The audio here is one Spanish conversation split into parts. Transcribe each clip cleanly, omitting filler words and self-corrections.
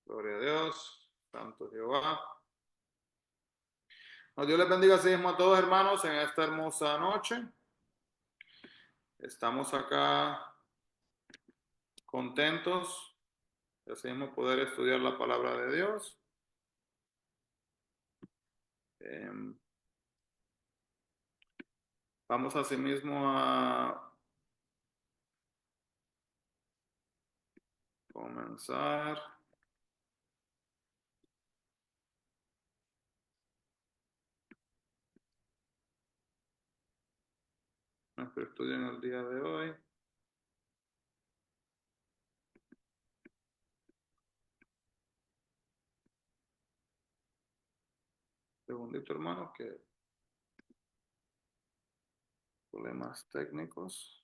Gloria a Dios, Santo Jehová. Dios les bendiga así mismo a todos, hermanos, en esta hermosa noche. Estamos acá contentos de así mismo poder estudiar la palabra de Dios. Vamos así mismo a comenzar nuestro estudio en el día de hoy. Segundito, hermanos, que problemas técnicos.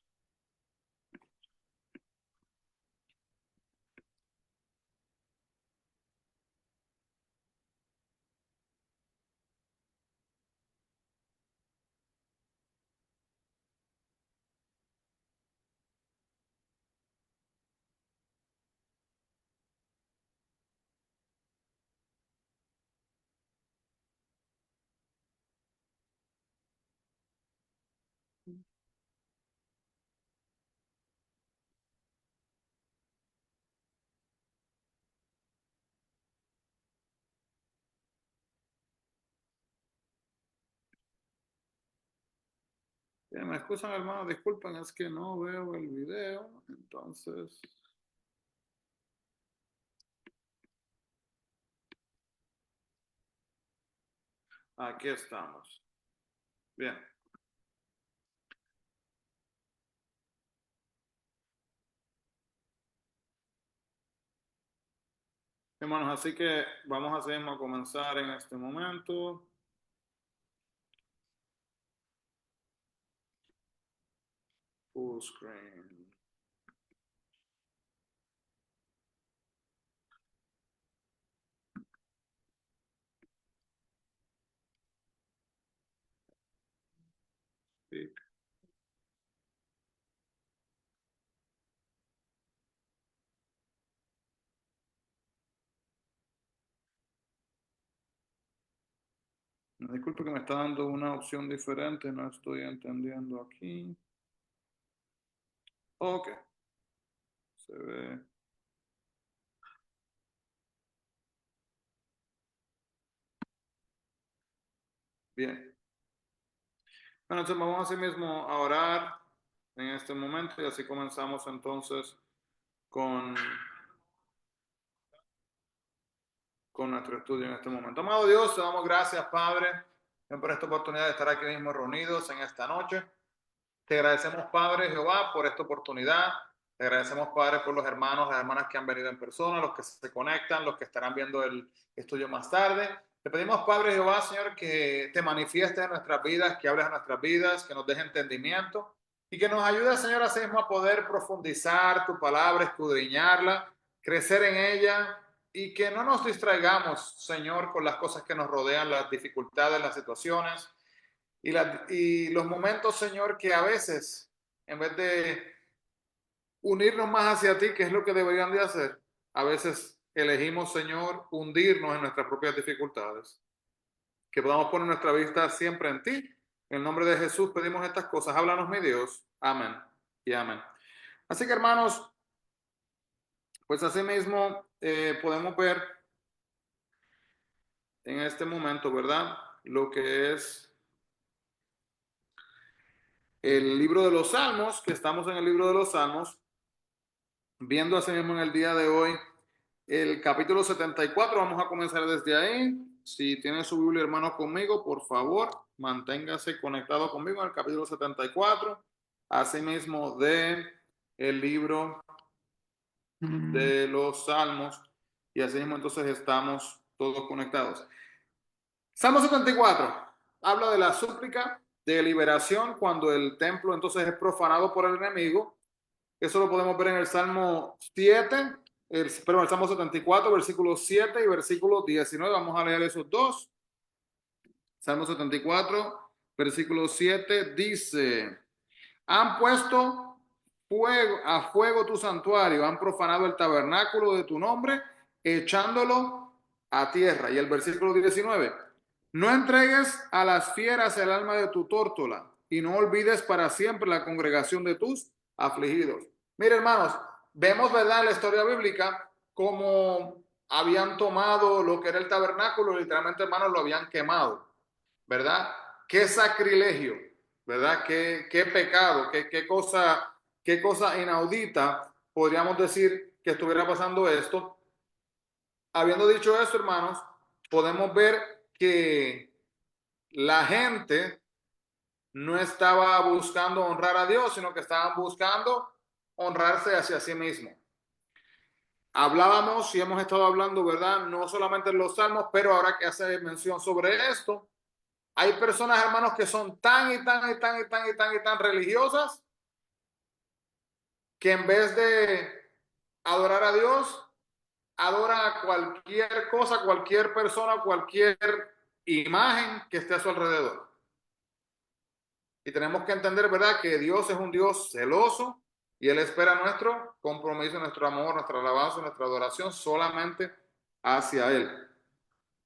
Bien, me excusan, hermanos, disculpen, es que no veo el video, entonces aquí estamos. Bien. Hermanos, así que vamos así mismo a comenzar en este momento. Full screen. Sí. Disculpe que me está dando una opción diferente, no estoy entendiendo aquí. Ok, se ve. Bien. Bueno, entonces vamos así mismo a orar en este momento y así comenzamos entonces con, con nuestro estudio en este momento. Amado Dios, te damos gracias, Padre, por esta oportunidad de estar aquí mismo reunidos en esta noche. Te agradecemos, Padre Jehová, por esta oportunidad. Te agradecemos, Padre, por los hermanos, las hermanas que han venido en persona, los que se conectan, los que estarán viendo el estudio más tarde. Te pedimos, Padre Jehová, Señor, que te manifiestes en nuestras vidas, que hables en nuestras vidas, que nos deje entendimiento y que nos ayude, Señor, así mismo a poder profundizar tu palabra, escudriñarla, crecer en ella y que no nos distraigamos, Señor, con las cosas que nos rodean, las dificultades, las situaciones y los momentos, Señor, que a veces, en vez de unirnos más hacia ti, que es lo que deberían de hacer, a veces elegimos, Señor, hundirnos en nuestras propias dificultades. Que podamos poner nuestra vista siempre en ti. En el nombre de Jesús pedimos estas cosas. Háblanos, mi Dios. Amén y amén. Así que, hermanos, pues así mismo podemos ver en este momento, ¿verdad? Lo que es el libro de los Salmos, que estamos en el libro de los Salmos, viendo así mismo en el día de hoy el capítulo 74. Vamos a comenzar desde ahí. Si tiene su Biblia, hermano, conmigo, por favor, manténgase conectado conmigo en el capítulo 74, asimismo de el libro de los Salmos, y asimismo entonces estamos todos conectados. Salmo 74 habla de la súplica de liberación cuando el templo entonces es profanado por el enemigo. Eso lo podemos ver en el Salmo 7, el Salmo 74, versículo 7 y versículo 19. Vamos a leer esos dos. Salmo 74, versículo 7 dice: han puesto a fuego tu santuario, han profanado el tabernáculo de tu nombre, echándolo a tierra. Y el versículo 19, no entregues a las fieras el alma de tu tórtola y no olvides para siempre la congregación de tus afligidos. Mire, hermanos, vemos, ¿verdad?, en la historia bíblica cómo habían tomado lo que era el tabernáculo, literalmente, hermanos, lo habían quemado, ¿verdad? Qué sacrilegio, ¿verdad? Qué pecado, qué cosa inaudita podríamos decir que estuviera pasando esto. Habiendo dicho esto, hermanos, podemos ver que la gente no estaba buscando honrar a Dios, sino que estaban buscando honrarse hacia sí mismo. Hablábamos y hemos estado hablando, ¿verdad? No solamente en los salmos, pero ahora que hace mención sobre esto, hay personas, hermanos, que son tan y tan y tan y tan y tan y tan religiosas que en vez de adorar a Dios, adoran a cualquier cosa, cualquier persona, cualquier imagen que esté a su alrededor. Y tenemos que entender, ¿verdad?, que Dios es un Dios celoso y Él espera nuestro compromiso, nuestro amor, nuestra alabanza, nuestra adoración solamente hacia Él.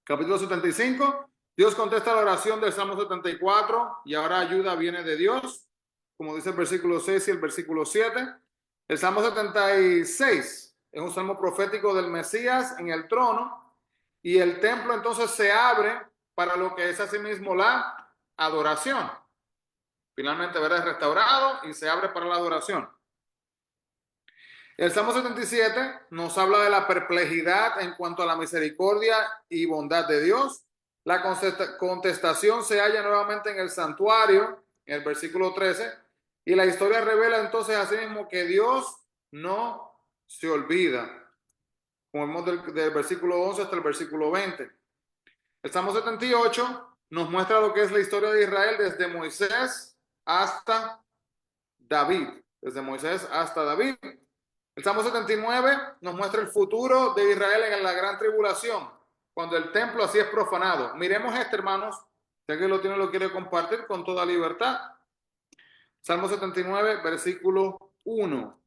Capítulo 75. Dios contesta la oración del Salmo 74 y ahora ayuda viene de Dios, como dice el versículo 6 y el versículo 7. El Salmo 76 es un salmo profético del Mesías en el trono y el templo entonces se abre para lo que es asimismo la adoración. Finalmente, ¿verdad?, es restaurado y se abre para la adoración. El Salmo 77 nos habla de la perplejidad en cuanto a la misericordia y bondad de Dios. La contestación se halla nuevamente en el santuario, en el versículo 13, y la historia revela entonces asimismo que Dios no se olvida, como vemos del versículo 11 hasta el versículo 20. El Salmo 78 nos muestra lo que es la historia de Israel desde Moisés hasta David, desde Moisés hasta David. El Salmo 79 nos muestra el futuro de Israel en la gran tribulación, cuando el templo así es profanado. Miremos este, hermanos, si alguien lo tiene, lo quiere compartir con toda libertad. Salmo 79, versículo 1.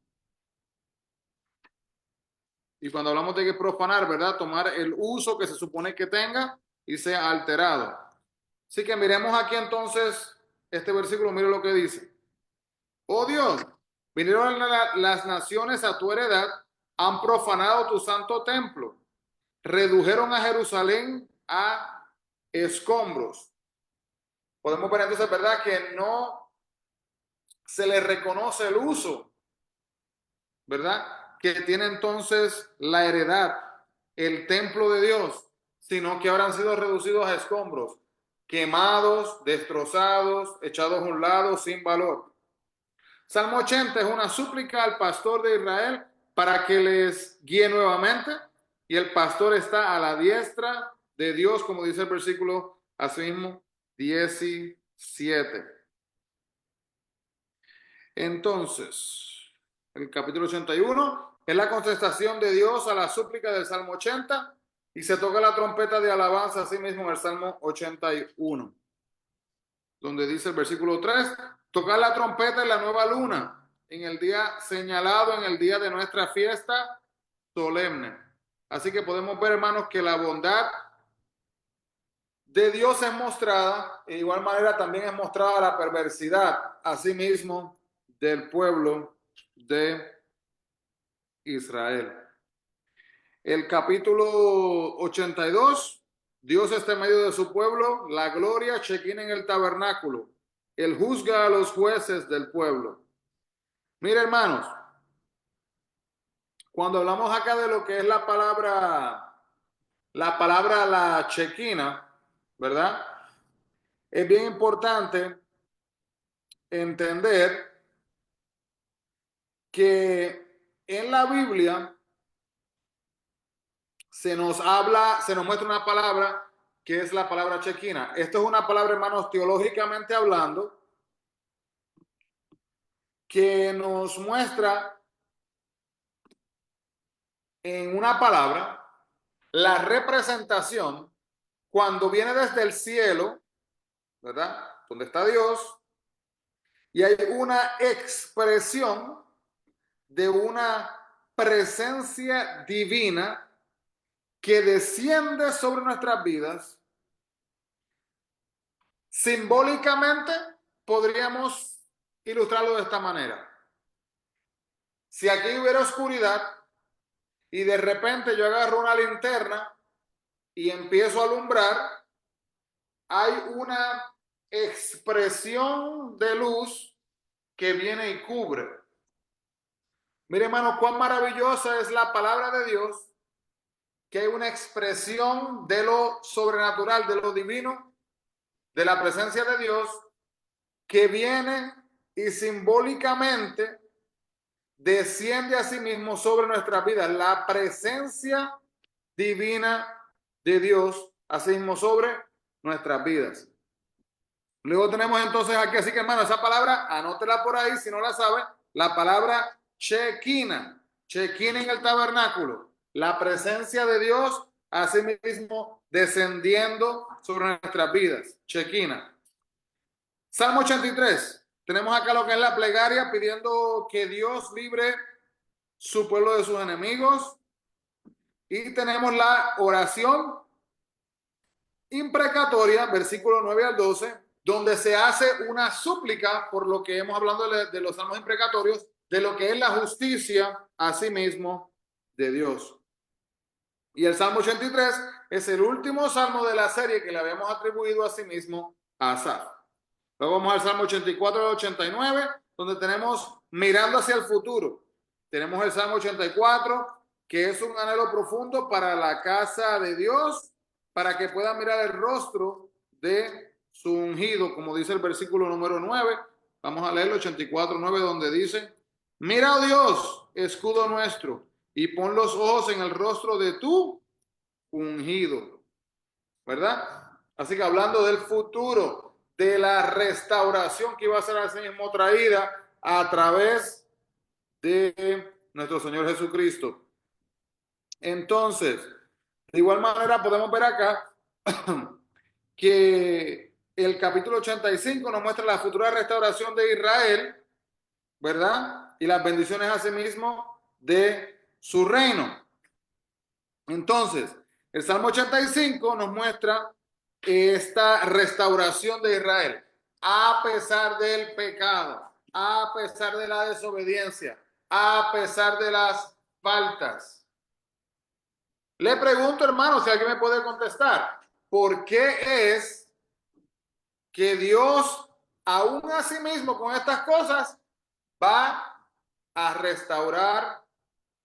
Y cuando hablamos de que profanar, ¿verdad?, tomar el uso que se supone que tenga y sea alterado. Así que miremos aquí entonces este versículo, mire lo que dice. Oh Dios, vinieron las naciones a tu heredad, han profanado tu santo templo, redujeron a Jerusalén a escombros. Podemos ver entonces, ¿verdad?, que no se le reconoce el uso, ¿verdad?, que tiene entonces la heredad, el templo de Dios, sino que ahora han sido reducidos a escombros, quemados, destrozados, echados a un lado sin valor. Salmo 80 es una súplica al pastor de Israel para que les guíe nuevamente, y el pastor está a la diestra de Dios, como dice el versículo así mismo 17. Entonces, el capítulo 81 es la contestación de Dios a la súplica del Salmo 80 y se toca la trompeta de alabanza así mismo en el Salmo 81, donde dice el versículo 3, tocar la trompeta en la nueva luna, en el día señalado, en el día de nuestra fiesta solemne. Así que podemos ver, hermanos, que la bondad de Dios es mostrada, e de igual manera también es mostrada la perversidad, asimismo, del pueblo de Israel. El capítulo 82, Dios está en medio de su pueblo, la gloria chequina en el tabernáculo, Él juzga a los jueces del pueblo. Mire, hermanos, cuando hablamos acá de lo que es la chequina, ¿verdad? Es bien importante entender que en la Biblia se nos muestra una palabra que es la palabra chequina. Esto es una palabra, hermanos, teológicamente hablando, que nos muestra en una palabra la representación cuando viene desde el cielo, ¿verdad?, donde está Dios, y hay una expresión de una presencia divina que desciende sobre nuestras vidas. Simbólicamente podríamos ilustrarlo de esta manera. Si aquí hubiera oscuridad y de repente yo agarro una linterna y empiezo a alumbrar, hay una expresión de luz que viene y cubre. Mire, hermano, cuán maravillosa es la palabra de Dios, que hay una expresión de lo sobrenatural, de lo divino, de la presencia de Dios, que viene y simbólicamente desciende a sí mismo sobre nuestras vidas. La presencia divina de Dios, así mismo sobre nuestras vidas. Luego tenemos entonces aquí, así que hermano, esa palabra, anótela por ahí si no la sabe, la palabra Shekinah, Shekinah en el tabernáculo, la presencia de Dios, así mismo descendiendo sobre nuestras vidas, Shekinah. Salmo 83, tenemos acá lo que es la plegaria pidiendo que Dios libre su pueblo de sus enemigos, y tenemos la oración imprecatoria, versículo 9 al 12, donde se hace una súplica por lo que hemos hablado de los salmos imprecatorios, de lo que es la justicia a sí mismo de Dios. Y el Salmo 83 es el último salmo de la serie que le habíamos atribuido a sí mismo a Asaf. Luego vamos al Salmo 84 al 89, donde tenemos mirando hacia el futuro. Tenemos el Salmo 84, que es un anhelo profundo para la casa de Dios, para que pueda mirar el rostro de su ungido, como dice el versículo número 9. Vamos a leer el 84, 9, donde dice: mira, oh Dios, escudo nuestro, y pon los ojos en el rostro de tu ungido, ¿verdad? Así que hablando del futuro, de la restauración que iba a ser así mismo traída a través de nuestro Señor Jesucristo. Entonces, de igual manera podemos ver acá que el capítulo 85 nos muestra la futura restauración de Israel, ¿verdad? Y las bendiciones asimismo de su reino. Entonces, el Salmo 85 nos muestra esta restauración de Israel, a pesar del pecado, a pesar de la desobediencia, a pesar de las faltas. Le pregunto, hermano, si alguien me puede contestar, ¿por qué es que Dios, aún a sí mismo con estas cosas, va a restaurar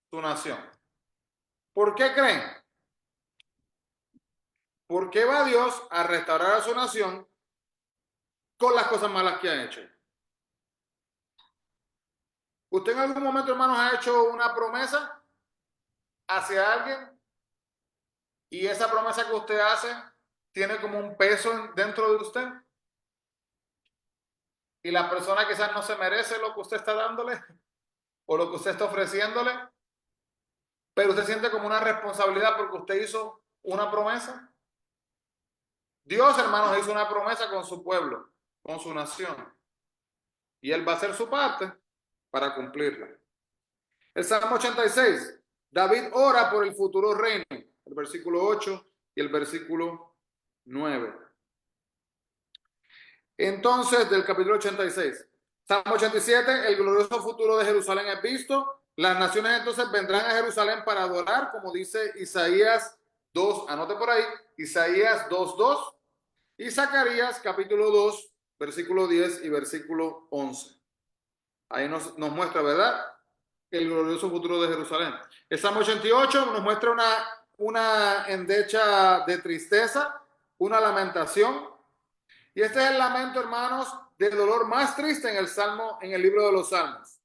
su nación? ¿Por qué creen? ¿Por qué va Dios a restaurar a su nación con las cosas malas que ha hecho? ¿Usted en algún momento, hermanos, ha hecho una promesa hacia alguien y esa promesa que usted hace tiene como un peso dentro de usted? Y la persona quizás no se merece lo que usted está dándole o lo que usted está ofreciéndole, pero usted siente como una responsabilidad porque usted hizo una promesa. Dios, hermanos, hizo una promesa con su pueblo, con su nación, y Él va a hacer su parte para cumplirla. El Salmo 86, David ora por el futuro reino, el versículo 8 y el versículo 9. Entonces, del capítulo 86, Salmo 87, el glorioso futuro de Jerusalén es visto. Las naciones entonces vendrán a Jerusalén para adorar, como dice Isaías 2, anote por ahí, Isaías 2:2, y Zacarías capítulo 2, versículo 10 y versículo 11. Ahí nos muestra, ¿verdad?, el glorioso futuro de Jerusalén. El Salmo 88 nos muestra una endecha de tristeza, una lamentación. Y este es el lamento, hermanos, del dolor más triste en el Salmo, en el libro de los Salmos.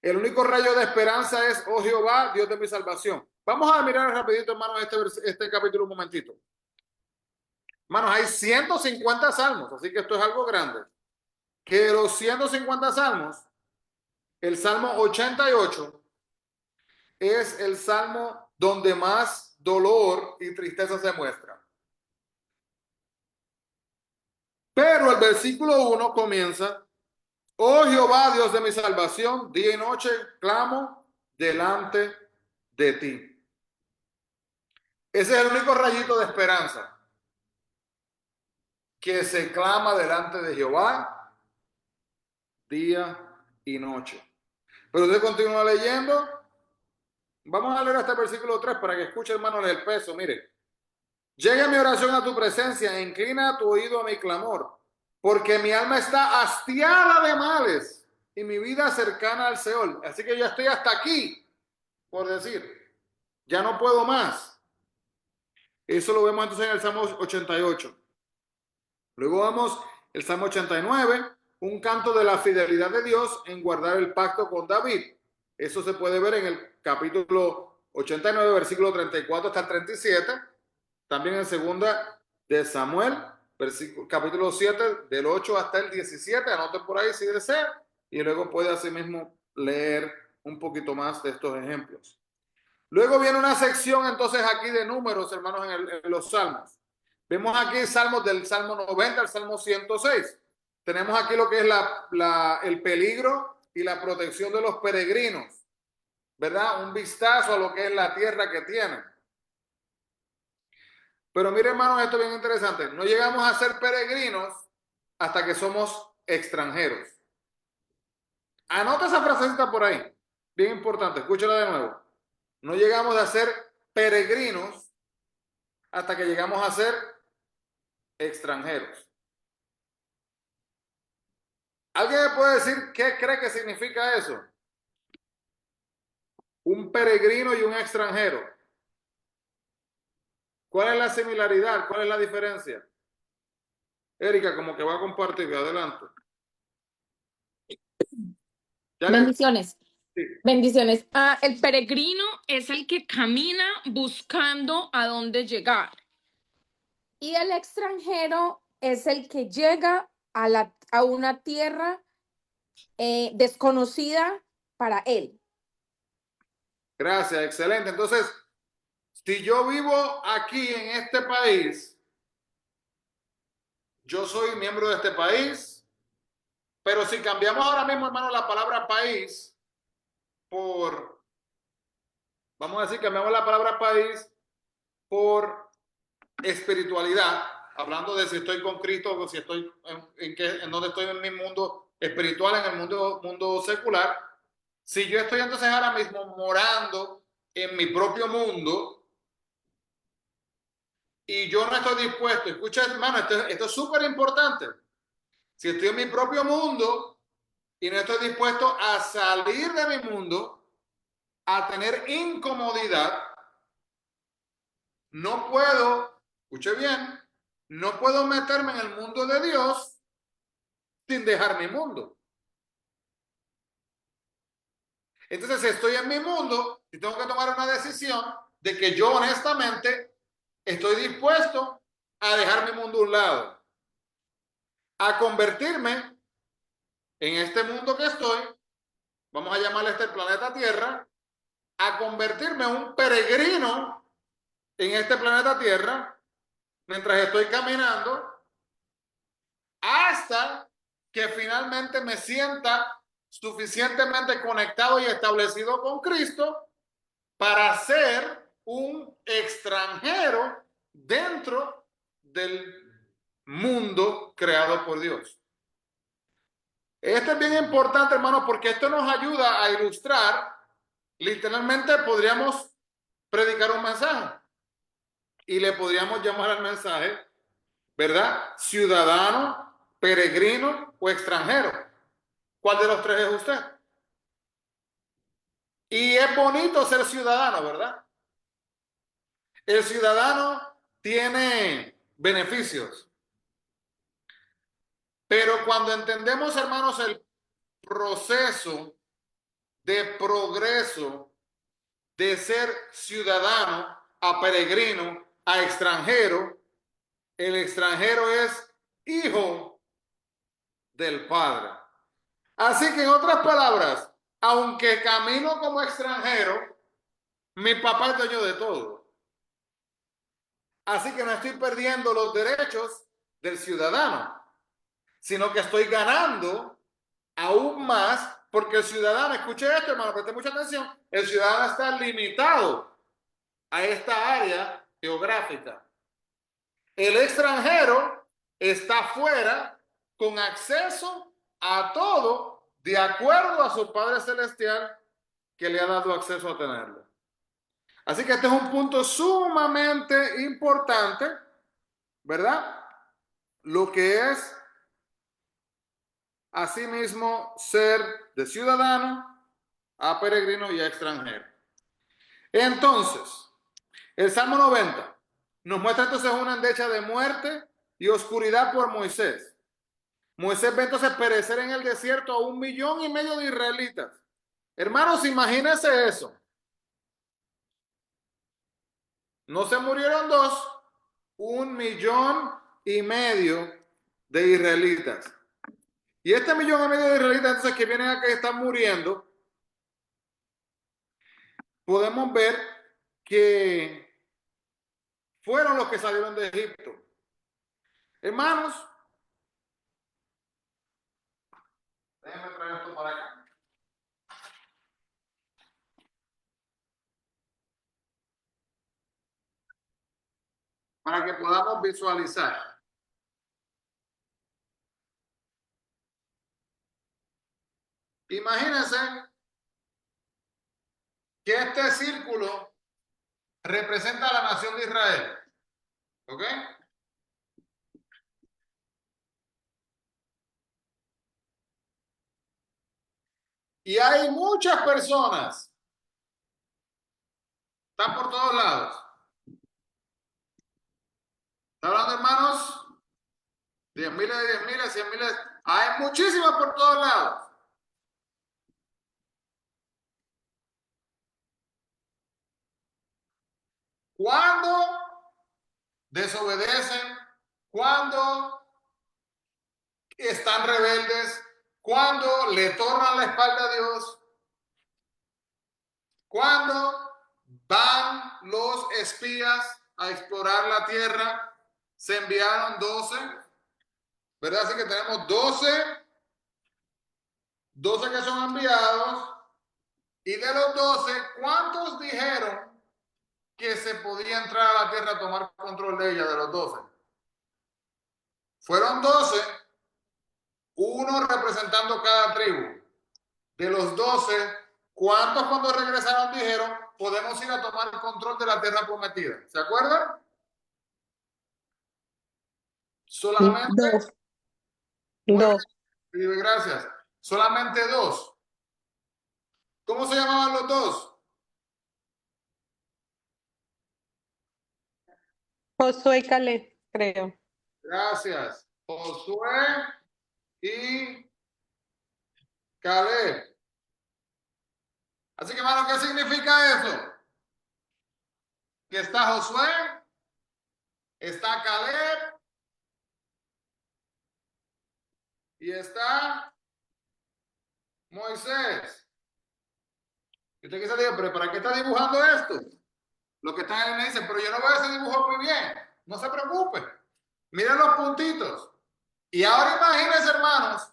El único rayo de esperanza es: oh Jehová, Dios de mi salvación. Vamos a mirar rapidito, hermanos, este capítulo un momentito. Hermanos, hay 150 salmos, así que esto es algo grande. Que de los 150 salmos, el Salmo 88 es el salmo donde más dolor y tristeza se muestra. Pero el versículo 1 comienza Oh Jehová, Dios de mi salvación, día y noche clamo delante de ti. Ese es el único rayito de esperanza, que se clama delante de Jehová día y noche. Pero usted continúa leyendo. Vamos a leer hasta el versículo 3 para que escuche, hermano, el peso. Mire, llega mi oración a tu presencia, inclina tu oído a mi clamor, porque mi alma está hastiada de males y mi vida cercana al Seol. Así que yo estoy hasta aquí, por decir, ya no puedo más. Eso lo vemos entonces en el Salmo 88. Luego vamos el Salmo 89, un canto de la fidelidad de Dios en guardar el pacto con David. Eso se puede ver en el capítulo 89, versículo 34 hasta el 37. También en segunda de Samuel, capítulo 7, del 8 hasta el 17. Anoten por ahí si desea. Y luego puede asimismo leer un poquito más de estos ejemplos. Luego viene una sección entonces aquí de números, hermanos, en los salmos. Vemos aquí salmos del Salmo 90 al Salmo 106. Tenemos aquí lo que es el peligro y la protección de los peregrinos, ¿verdad? Un vistazo a lo que es la tierra que tienen. Pero mire, hermanos, esto es bien interesante. No llegamos a ser peregrinos hasta que somos extranjeros. Anota esa frasecita por ahí. Bien importante, escúchala de nuevo. No llegamos a ser peregrinos hasta que llegamos a ser extranjeros. ¿Alguien me puede decir qué cree que significa eso? Un peregrino y un extranjero. ¿Cuál es la similaridad? ¿Cuál es la diferencia? Erika, como que va a compartir, adelante. Bendiciones. Sí. Bendiciones. El peregrino es el que camina buscando a dónde llegar. Y el extranjero es el que llega a una tierra desconocida para él. Gracias, excelente. Entonces, si yo vivo aquí en este país, yo soy miembro de este país, pero si cambiamos ahora mismo, hermano, la palabra país por, vamos a decir, cambiamos la palabra país por espiritualidad, hablando de si estoy con Cristo o si estoy en donde estoy en mi mundo espiritual, en el mundo secular. Si yo estoy entonces ahora mismo morando en mi propio mundo y yo no estoy dispuesto, escucha, hermano, esto es súper importante. Si estoy en mi propio mundo y no estoy dispuesto a salir de mi mundo, a tener incomodidad, no puedo, escuche bien, no puedo meterme en el mundo de Dios sin dejar mi mundo. Entonces, si estoy en mi mundo y tengo que tomar una decisión de que yo honestamente estoy dispuesto a dejar mi mundo a un lado, a convertirme en este mundo que estoy, vamos a llamarle este planeta Tierra, a convertirme en un peregrino en este planeta Tierra mientras estoy caminando hasta que finalmente me sienta suficientemente conectado y establecido con Cristo para ser un extranjero dentro del mundo creado por Dios. Esto es bien importante, hermano, porque esto nos ayuda a ilustrar, literalmente podríamos predicar un mensaje y le podríamos llamar al mensaje, ¿verdad? Ciudadano, peregrino o extranjero. ¿Cuál de los tres es usted? Y es bonito ser ciudadano, ¿verdad? El ciudadano tiene beneficios, pero cuando entendemos, hermanos, el proceso de progreso de ser ciudadano a peregrino a extranjero, el extranjero es hijo del Padre. Así que en otras palabras, aunque camino como extranjero, mi papá es dueño de todo. Así que no estoy perdiendo los derechos del ciudadano, sino que estoy ganando aún más, porque el ciudadano, escuche esto, hermano, preste mucha atención, el ciudadano está limitado a esta área geográfica. El extranjero está fuera con acceso a todo de acuerdo a su Padre Celestial que le ha dado acceso a tenerlo. Así que este es un punto sumamente importante, ¿verdad? Lo que es asimismo ser de ciudadano a peregrino y a extranjero. Entonces, el Salmo 90 nos muestra entonces una endecha de muerte y oscuridad por Moisés. Moisés ve entonces perecer en el desierto a 1,5 millones de israelitas. Hermanos, imagínense eso. No se murieron 2, 1,5 millones de israelitas. Y este 1,5 millones de israelitas entonces que vienen acá y están muriendo, podemos ver que fueron los que salieron de Egipto. Hermanos, déjenme traer esto para acá. Para que podamos visualizar. Imagínense que este círculo representa a la nación de Israel. ¿Ok? Y hay muchas personas. Están por todos lados. ¿Está hablando, hermanos? 10,000 de 10,000, 100,000. Hay muchísimas por todos lados. Cuando desobedecen, cuando están rebeldes, cuando le tornan la espalda a Dios, cuando van los espías a explorar la tierra, se enviaron 12, ¿verdad? Así que tenemos 12 que son enviados, y de los 12, ¿cuántos dijeron que se podía entrar a la tierra a tomar control de ella de los 12? Fueron 12, uno representando cada tribu. De los 12, ¿cuántos cuando regresaron dijeron podemos ir a tomar control de la tierra prometida? ¿Se acuerdan? Solamente Dos. muy Dos. bien, gracias. Solamente 2. ¿Cómo se llamaban los 2? Josué y Caleb, creo. Gracias. Josué y Caleb. Así que, hermano, ¿qué significa eso? Que está Josué, está Caleb y está Moisés. Y usted quizá diga, pero ¿para qué está dibujando esto? Los que están ahí me dicen, pero yo no veo ese dibujo muy bien. No se preocupe. Miren los puntitos. Y ahora imagínense, hermanos,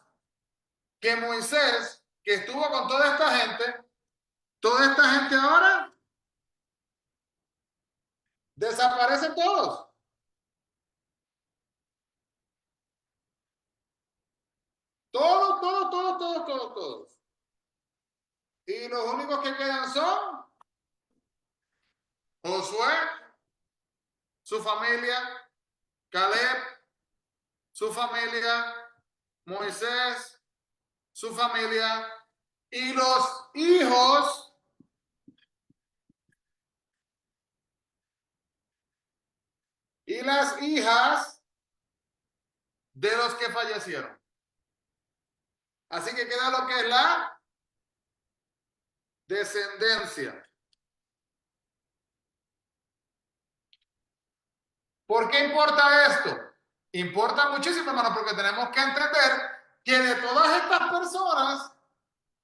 que Moisés, que estuvo con toda esta gente ahora, desaparecen todos. Todos. Y los únicos que quedan son Josué, su familia, Caleb, su familia, Moisés, su familia, y los hijos y las hijas de los que fallecieron. Así que queda lo que es la descendencia. ¿Por qué importa esto? Importa muchísimo, hermano, porque tenemos que entender que de todas estas personas,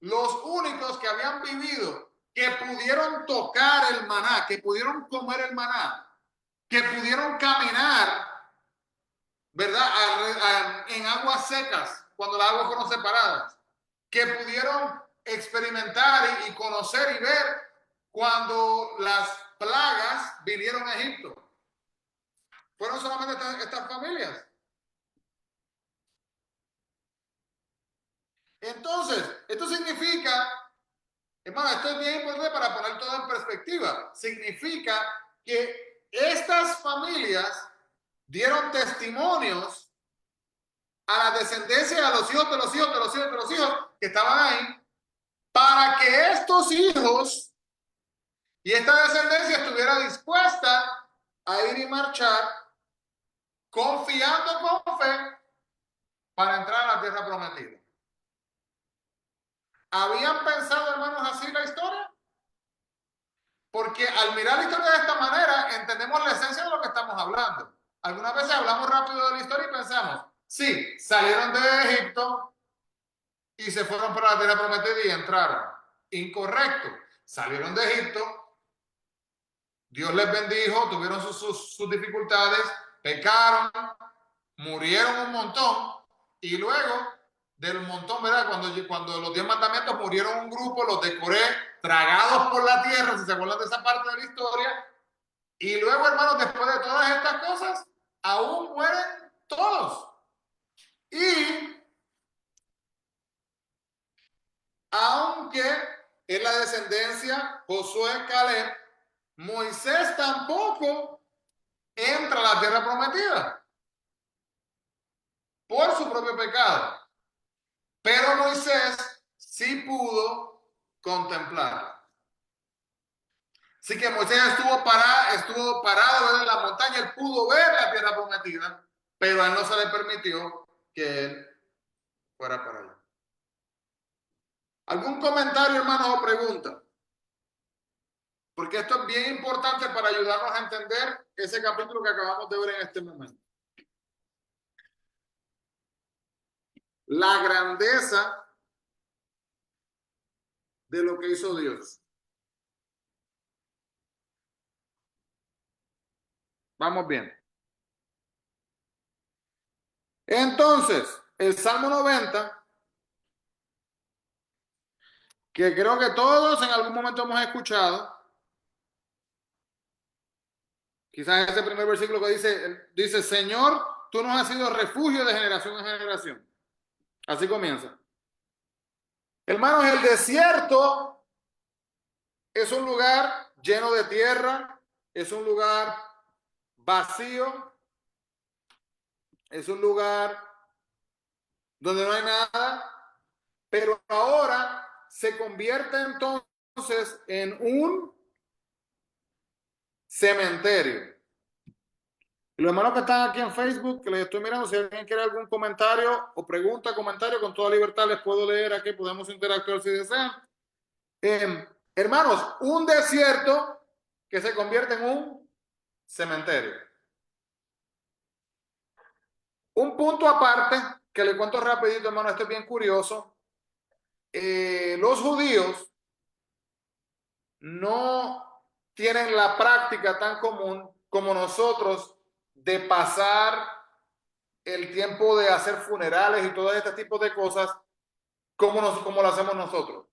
los únicos que habían vivido, que pudieron tocar el maná, que pudieron comer el maná, que pudieron caminar, ¿verdad? En aguas secas, cuando las aguas fueron separadas, que pudieron experimentar y conocer y ver cuando las plagas vinieron a Egipto. Fueron solamente estas familias. Entonces, esto significa, hermano, esto es bien importante para poner todo en perspectiva. Significa que estas familias dieron testimonios a la descendencia, a los hijos de los hijos de los hijos de los hijos que estaban ahí, para que estos hijos y esta descendencia estuviera dispuesta a ir y marchar confiando con fe para entrar a la tierra prometida. ¿Habían pensado, hermanos, así la historia? Porque al mirar la historia de esta manera, entendemos la esencia de lo que estamos hablando. Algunas veces hablamos rápido de la historia y pensamos, sí, salieron de Egipto y se fueron para la tierra prometida y entraron. Incorrecto. Salieron de Egipto, Dios les bendijo, tuvieron sus dificultades, pecaron, murieron un montón y luego del montón, ¿verdad? Cuando los 10 mandamientos murieron un grupo, los de Coré, tragados por la tierra, si se acuerdan de esa parte de la historia. Y luego, hermanos, después de todas estas cosas, aún mueren todos. Y aunque es la descendencia Josué, Caleb, Moisés tampoco entra a la tierra prometida por su propio pecado. Pero Moisés sí pudo contemplarla. Así que Moisés estuvo parado en la montaña, él pudo ver la tierra prometida, pero a él no se le permitió que él fuera para allá. ¿Algún comentario, hermanos, o pregunta? Porque esto es bien importante para ayudarnos a entender ese capítulo que acabamos de ver en este momento. La grandeza de lo que hizo Dios. Vamos bien. Entonces, el Salmo 90, que creo que todos en algún momento hemos escuchado, quizás ese primer versículo que dice, Señor, tú nos has sido refugio de generación en generación. Así comienza. Hermanos, el desierto es un lugar lleno de tierra, es un lugar vacío, es un lugar donde no hay nada, pero ahora se convierte entonces en un cementerio. Y los hermanos que están aquí en Facebook, que les estoy mirando, si alguien quiere algún comentario o pregunta, comentario, con toda libertad les puedo leer aquí, podemos interactuar si desean. Hermanos, un desierto que se convierte en un cementerio. Un punto aparte, que le cuento rapidito, hermano, esto es bien curioso. Los judíos no tienen la práctica tan común como nosotros de pasar el tiempo de hacer funerales y todo este tipo de cosas como lo hacemos nosotros.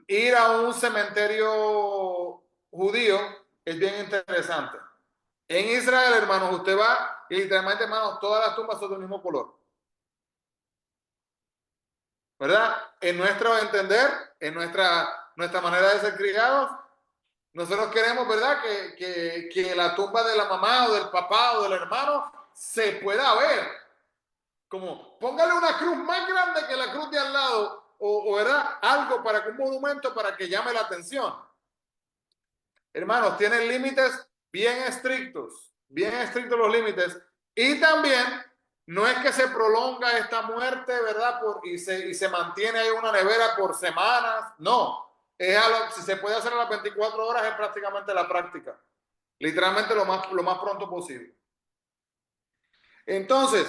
Ir a un cementerio judío es bien interesante. En Israel, hermanos, usted va y literalmente, hermanos, todas las tumbas son del mismo color. ¿Verdad? En nuestro entender, en nuestra manera de ser criados, nosotros queremos, ¿verdad? Que la tumba de la mamá o del papá o del hermano se pueda ver. Como póngale una cruz más grande que la cruz de al lado o ¿verdad? Algo para que un monumento para que llame la atención. Hermanos, tienen límites bien estrictos los límites. Y también no es que se prolonga esta muerte, ¿verdad? Y se mantiene ahí una nevera por semanas. No, si se puede hacer a las 24 horas es prácticamente la práctica. Literalmente lo más pronto posible. Entonces,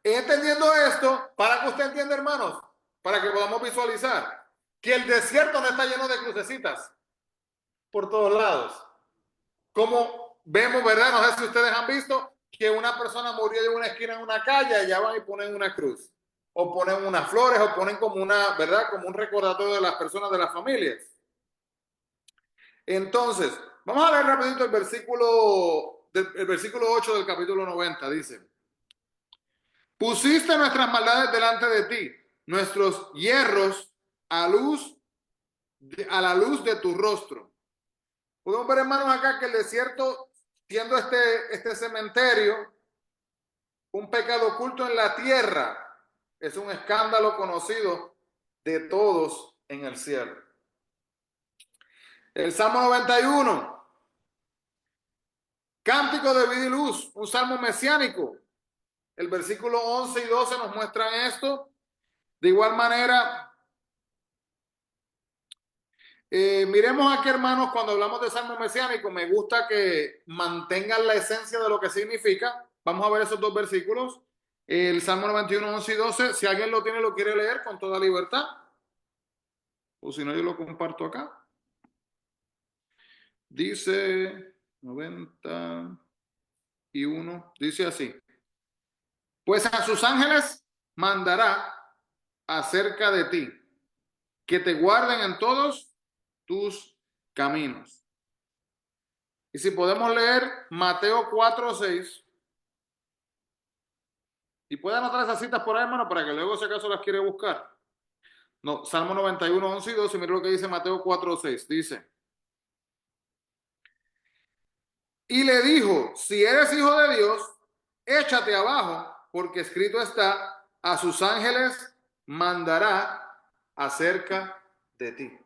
entendiendo esto, para que usted entienda, hermanos, para que podamos visualizar que el desierto no está lleno de crucecitas por todos lados. Como vemos, ¿verdad? No sé si ustedes han visto que una persona murió en una esquina en una calle y allá van y ponen una cruz. o ponen unas flores, o ponen como una, ¿verdad? Como un recordatorio de las personas de las familias. Entonces, vamos a leer rapidito el versículo 8 del capítulo 90, dice: pusiste nuestras maldades delante de ti, nuestros hierros a la luz de tu rostro. Podemos ver, hermanos, acá que el desierto, siendo este cementerio, un pecado oculto en la tierra, es un escándalo conocido de todos en el cielo. El Salmo 91, cántico de vida y luz, un salmo mesiánico. El versículo 11 y 12 nos muestran esto. De igual manera, miremos aquí, hermanos, cuando hablamos de salmo mesiánico, me gusta que mantengan la esencia de lo que significa. Vamos a ver esos dos versículos. El Salmo 91, 11 y 12. Si alguien lo tiene, lo quiere leer con toda libertad. O si no, yo lo comparto acá. Dice 91, dice así: pues a sus ángeles mandará acerca de ti, que te guarden en todos tus caminos. Y si podemos leer Mateo 4:6, y puede anotar esas citas por ahí, hermano, para que luego si acaso las quiere buscar. No, Salmo 91, 11 y 12, mira lo que dice Mateo 4:6, dice: y le dijo, si eres hijo de Dios, échate abajo, porque escrito está, a sus ángeles mandará acerca de ti.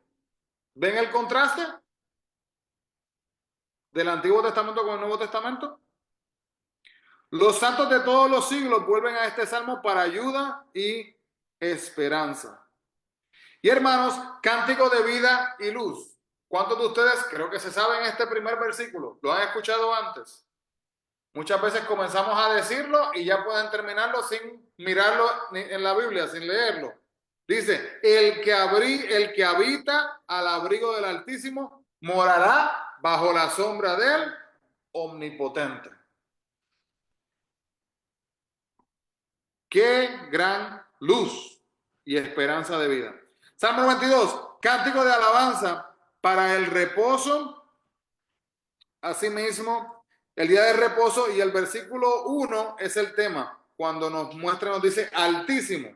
¿Ven el contraste del Antiguo Testamento con el Nuevo Testamento? Los santos de todos los siglos vuelven a este salmo para ayuda y esperanza. Y hermanos, cántico de vida y luz. ¿Cuántos de ustedes creo que se saben este primer versículo? ¿Lo han escuchado antes? Muchas veces comenzamos a decirlo y ya pueden terminarlo sin mirarlo en la Biblia, sin leerlo. Dice, el que habita al abrigo del Altísimo morará bajo la sombra del Omnipotente. Qué gran luz y esperanza de vida. Salmo 92, cántico de alabanza para el reposo. Asimismo, el día de reposo, y el versículo 1 es el tema. Cuando nos muestra, nos dice Altísimo.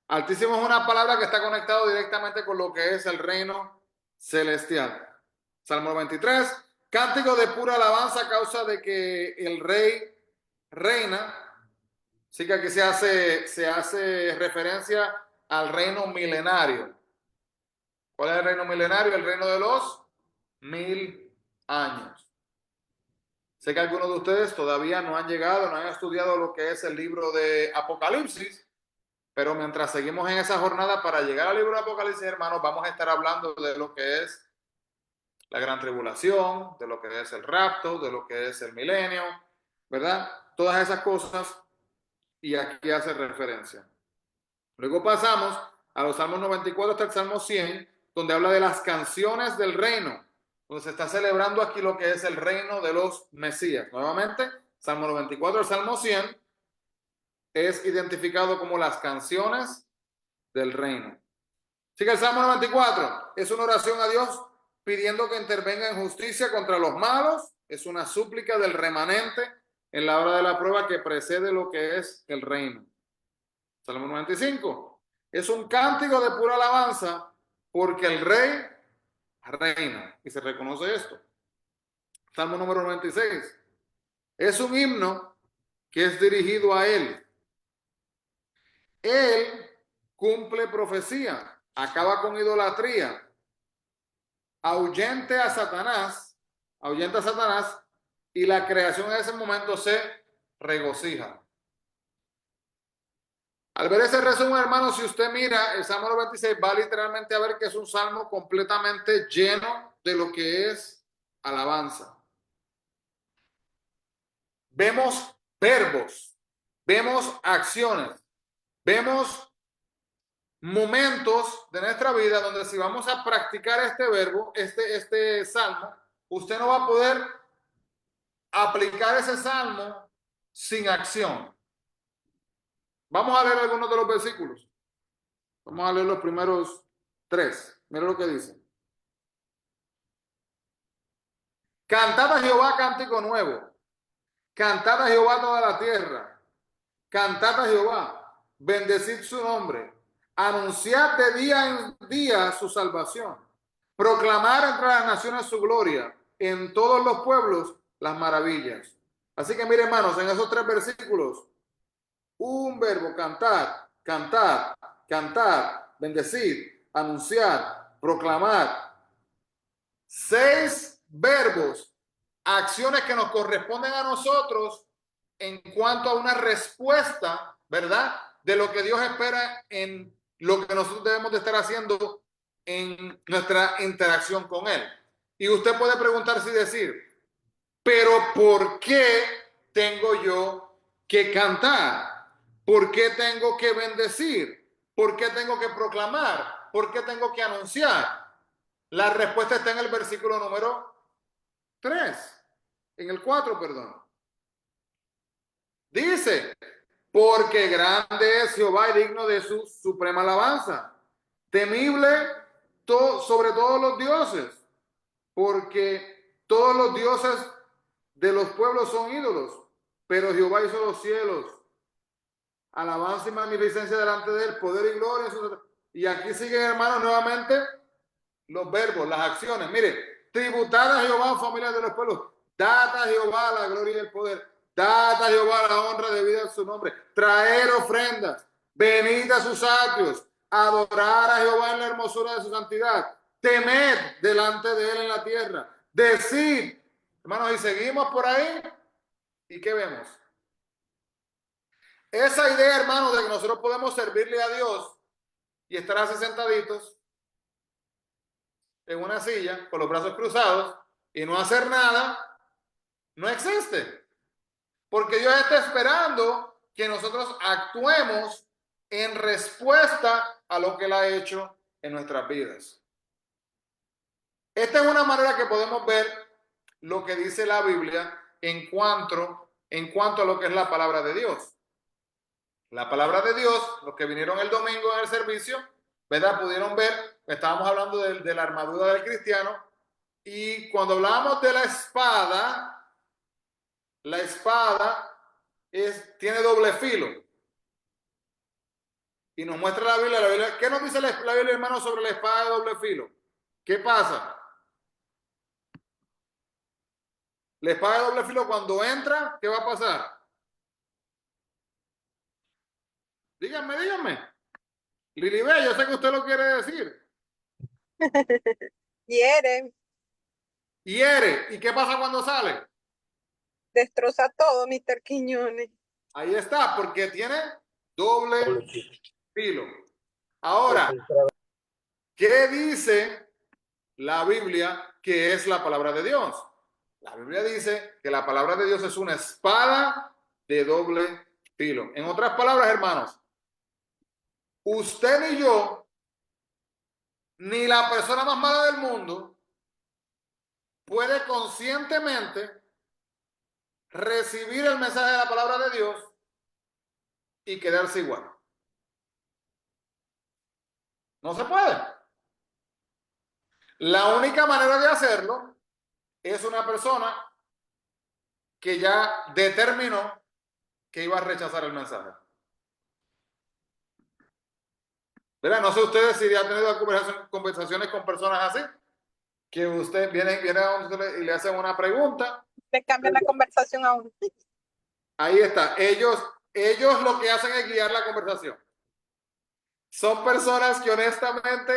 Altísimo es una palabra que está conectado directamente con lo que es el reino celestial. Salmo 23, cántico de pura alabanza a causa de que el rey reina. Así que aquí se hace referencia al reino milenario. ¿Cuál es el reino milenario? El reino de los 1000 años. Sé que algunos de ustedes todavía no han llegado, no han estudiado lo que es el libro de Apocalipsis, pero mientras seguimos en esa jornada para llegar al libro de Apocalipsis, hermanos, vamos a estar hablando de lo que es la gran tribulación, de lo que es el rapto, de lo que es el milenio, ¿verdad? Todas esas cosas, y aquí hace referencia. Luego pasamos a los Salmos 94 hasta el Salmo 100, donde habla de las canciones del reino, donde se está celebrando aquí lo que es el reino de los Mesías. Nuevamente, Salmo 94 al Salmo 100 es identificado como las canciones del reino. Así que el Salmo 94 es una oración a Dios pidiendo que intervenga en justicia contra los malos. Es una súplica del remanente en la hora de la prueba que precede lo que es el reino. Salmo 95 es un cántico de pura alabanza porque el rey reina y se reconoce esto. Salmo número 96 es un himno que es dirigido a él. Él cumple profecía, acaba con idolatría, ahuyenta a Satanás y la creación en ese momento se regocija. Al ver ese resumen, hermano, si usted mira el Salmo 96, va literalmente a ver que es un salmo completamente lleno de lo que es alabanza. Vemos verbos, vemos acciones, vemos momentos de nuestra vida donde si vamos a practicar este verbo, este salmo, usted no va a poder aplicar ese salmo sin acción. Vamos a leer algunos de los versículos. Vamos a leer los primeros 3. Mira lo que dice. Cantad a Jehová cántico nuevo. Cantad a Jehová toda la tierra. Cantad a Jehová. Bendecid su nombre. Anunciad de día en día su salvación. Proclamar entre las naciones su gloria. En todos los pueblos las maravillas. Así que mire, hermanos, en esos 3 versículos, un verbo, cantar, cantar, cantar, bendecir, anunciar, proclamar. 6 verbos, acciones que nos corresponden a nosotros en cuanto a una respuesta, ¿verdad? De lo que Dios espera en lo que nosotros debemos de estar haciendo en nuestra interacción con Él. Y usted puede preguntarse y decir, pero ¿por qué tengo yo que cantar? ¿Por qué tengo que bendecir? ¿Por qué tengo que proclamar? ¿Por qué tengo que anunciar? La respuesta está en el versículo número 3, en el 4, perdón. Dice, porque grande es Jehová y digno de su suprema alabanza, temible sobre todos los dioses, porque todos los dioses de los pueblos son ídolos, pero Jehová hizo los cielos, alabanza y magnificencia delante de él, poder y gloria. Y aquí siguen, hermanos, nuevamente los verbos, las acciones. Mire, tributad a Jehová, familia de los pueblos, dad a Jehová la gloria y el poder, dad a Jehová la honra debida a su nombre, traer ofrendas, venid a sus atrios, adorar a Jehová en la hermosura de su santidad, temed delante de él en la tierra, decid, hermanos, y seguimos por ahí, ¿y qué vemos? Esa idea, hermanos, de que nosotros podemos servirle a Dios y estar así sentaditos en una silla con los brazos cruzados y no hacer nada, no existe. Porque Dios está esperando que nosotros actuemos en respuesta a lo que Él ha hecho en nuestras vidas. Esta es una manera que podemos ver lo que dice la Biblia en cuanto a lo que es la palabra de Dios. La palabra de Dios, los que vinieron el domingo en el servicio, ¿verdad? Pudieron ver, estábamos hablando de la armadura del cristiano, y cuando hablábamos de la espada tiene doble filo. Y nos muestra la Biblia, ¿qué nos dice la Biblia, hermano, sobre la espada de doble filo? ¿Qué pasa? La espada de doble filo cuando entra, ¿qué va a pasar? Díganme. Lilibet, yo sé que usted lo quiere decir. Hiere, Hiere. ¿Y qué pasa cuando sale? destroza todo, Mr. Quiñones. Ahí está, porque tiene doble filo. Ahora, ¿qué dice la Biblia que es la palabra de Dios? La Biblia dice que la palabra de Dios es una espada de doble filo. En otras palabras, hermanos, usted ni yo, ni la persona más mala del mundo, puede conscientemente recibir el mensaje de la palabra de Dios y quedarse igual. No se puede. La única manera de hacerlo es una persona que ya determinó que iba a rechazar el mensaje. ¿Verdad? No sé ustedes si han tenido conversaciones con personas así, que usted viene a usted y le hacen una pregunta. Le cambian la conversación a uno. Ahí está. Ellos lo que hacen es guiar la conversación. Son personas que honestamente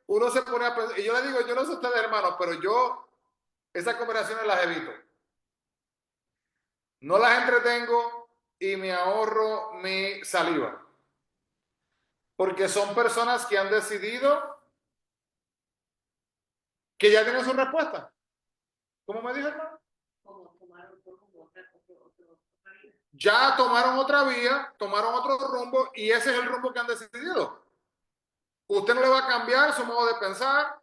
uno se pone a pensar, y yo le digo, yo no sé ustedes, hermanos, pero yo esas conversaciones las evito. No las entretengo y me ahorro mi saliva. Porque son personas que han decidido que ya tienen su respuesta. ¿Cómo me dijo, hermano? Ya tomaron otra vía, tomaron otro rumbo y ese es el rumbo que han decidido. Usted no le va a cambiar su modo de pensar.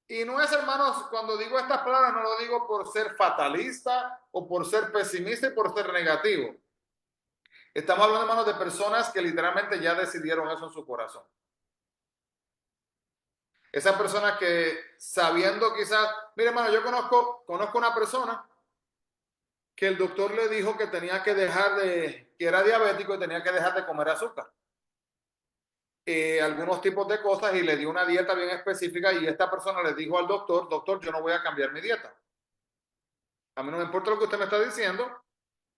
Y no es, hermanos, cuando digo estas palabras, no lo digo por ser fatalista o por ser pesimista y por ser negativo. Estamos hablando, hermanos, de personas que literalmente ya decidieron eso en su corazón. Esas personas que sabiendo quizás, mire, hermano, yo conozco una persona que el doctor le dijo que tenía que dejar que era diabético y tenía que dejar de comer azúcar. Algunos tipos de cosas y le dio una dieta bien específica y esta persona le dijo al doctor, doctor, yo no voy a cambiar mi dieta. A mí no me importa lo que usted me está diciendo,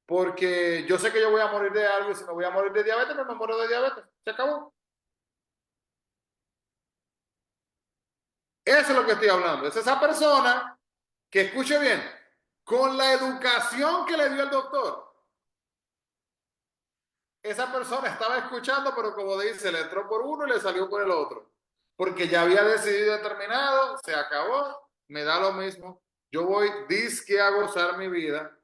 porque yo sé que yo voy a morir de algo y si me voy a morir de diabetes, pues me muero de diabetes. Se acabó. Eso es lo que estoy hablando. Es esa persona que, escuche bien, con la educación que le dio el doctor, esa persona estaba escuchando, pero como dice, le entró por uno y le salió por el otro. Porque ya había decidido determinado, se acabó, me da lo mismo. Yo voy disque a gozar mi vida.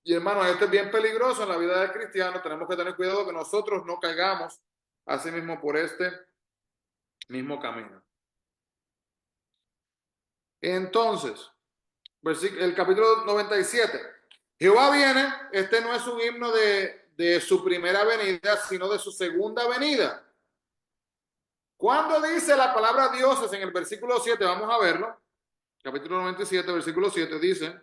Y hermano, esto es bien peligroso en la vida del cristiano. Tenemos que tener cuidado que nosotros no caigamos así mismo por este mismo camino. Entonces, el capítulo 97. Jehová viene, este no es un himno de su primera venida, sino de su segunda venida. Cuando dice la palabra dioses en el versículo 7, vamos a verlo. Capítulo 97, versículo 7 dice: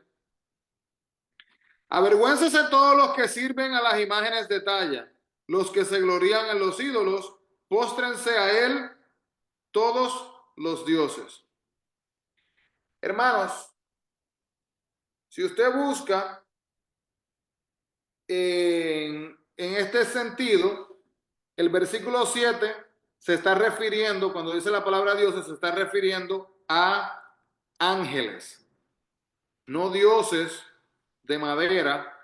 avergüéncense todos los que sirven a las imágenes de talla, los que se glorían en los ídolos, póstrense a él todos los dioses. Hermanos, si usted busca en este sentido, el versículo 7 se está refiriendo, cuando dice la palabra dioses, se está refiriendo a ángeles, no dioses de madera,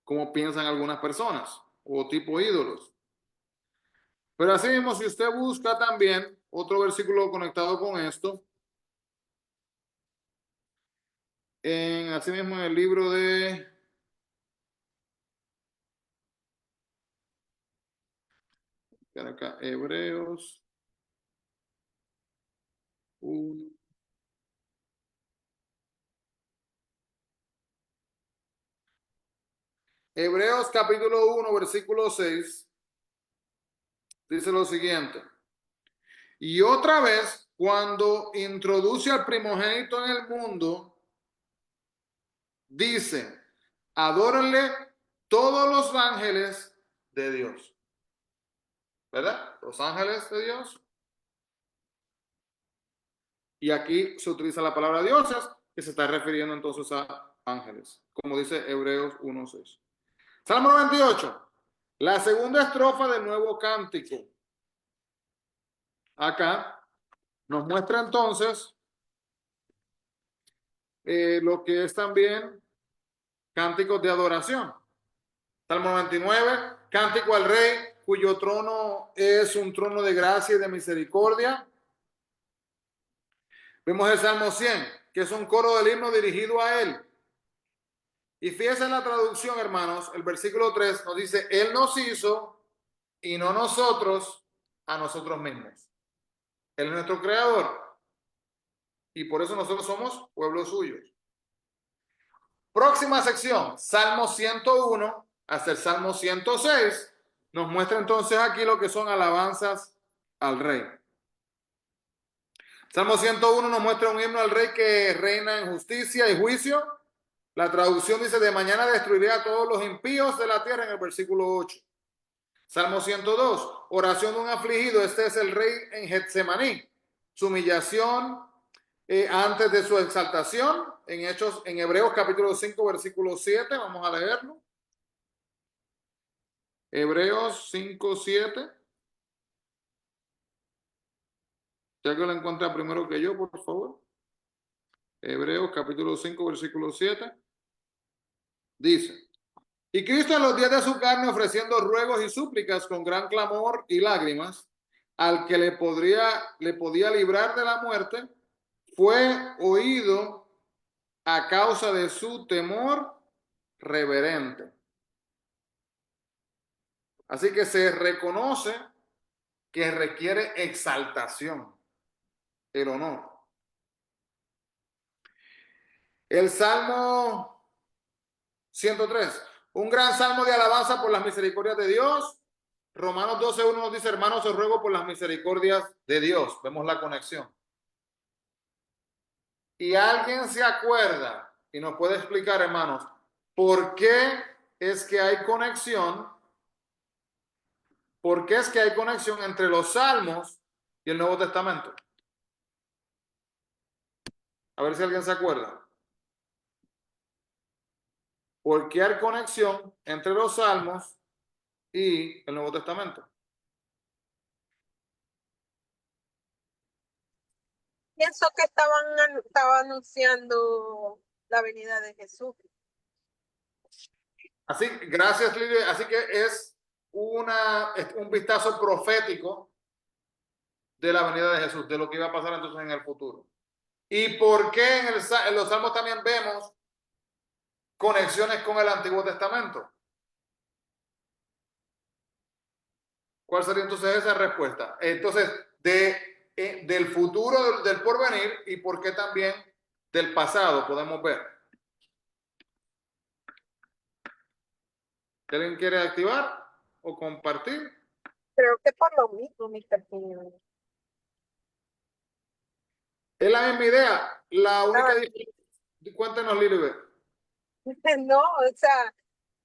como piensan algunas personas, o tipo ídolos. Pero así mismo, si usted busca también otro versículo conectado con esto, así mismo en el libro de acá, Hebreos 1. Hebreos capítulo 1, versículo 6, dice lo siguiente: y otra vez, cuando introduce al primogénito en el mundo, dice, adórenle todos los ángeles de Dios. ¿Verdad? Los ángeles de Dios. Y aquí se utiliza la palabra dioses, que se está refiriendo entonces a ángeles, como dice Hebreos 1:6. Salmo 98, la segunda estrofa del nuevo cántico. Acá nos muestra entonces lo que es también cánticos de adoración. Salmo 99, cántico al rey, cuyo trono es un trono de gracia y de misericordia. Vemos el Salmo 100, que es un coro del himno dirigido a él. Y fíjense en la traducción, hermanos, el versículo 3 nos dice, él nos hizo y no nosotros a nosotros mismos. Él es nuestro creador. Y por eso nosotros somos pueblo suyo. Próxima sección, Salmo 101 hasta el Salmo 106, nos muestra entonces aquí lo que son alabanzas al rey. Salmo 101 nos muestra un himno al rey que reina en justicia y juicio. La traducción dice, de mañana destruiré a todos los impíos de la tierra, en el versículo 8. Salmo 102, oración de un afligido, este es el rey en Getsemaní. Su humillación antes de su exaltación, en Hebreos capítulo 5, versículo 7, vamos a leerlo. Hebreos 5, 7. Si alguien lo encuentra primero que yo, por favor. Hebreos capítulo 5, versículo 7. Dice, y Cristo en los días de su carne ofreciendo ruegos y súplicas con gran clamor y lágrimas, al que le podía librar de la muerte, fue oído a causa de su temor reverente. Así que se reconoce que requiere exaltación, el honor. El Salmo 103. Un gran salmo de alabanza por las misericordias de Dios. Romanos 12:1 nos dice, hermanos, os ruego por las misericordias de Dios. Vemos la conexión. Y alguien se acuerda y nos puede explicar, hermanos, por qué es que hay conexión, por qué es que hay conexión entre los salmos y el Nuevo Testamento. A ver si alguien se acuerda. ¿Por qué hay conexión entre los salmos y el Nuevo Testamento? Pienso que estaba anunciando la venida de Jesús. Así, gracias, Lidia. Así que es un vistazo profético de la venida de Jesús, de lo que iba a pasar entonces en el futuro. ¿Y por qué en los salmos también vemos conexiones con el Antiguo Testamento? ¿Cuál sería entonces esa respuesta? Entonces, del futuro, del porvenir, y por qué también del pasado podemos ver. ¿Alguien quiere activar o compartir? Creo que por lo mismo, Mr. Quiñones. Es la misma idea. La única diferencia. Cuéntenos, Lilibet. No, o sea,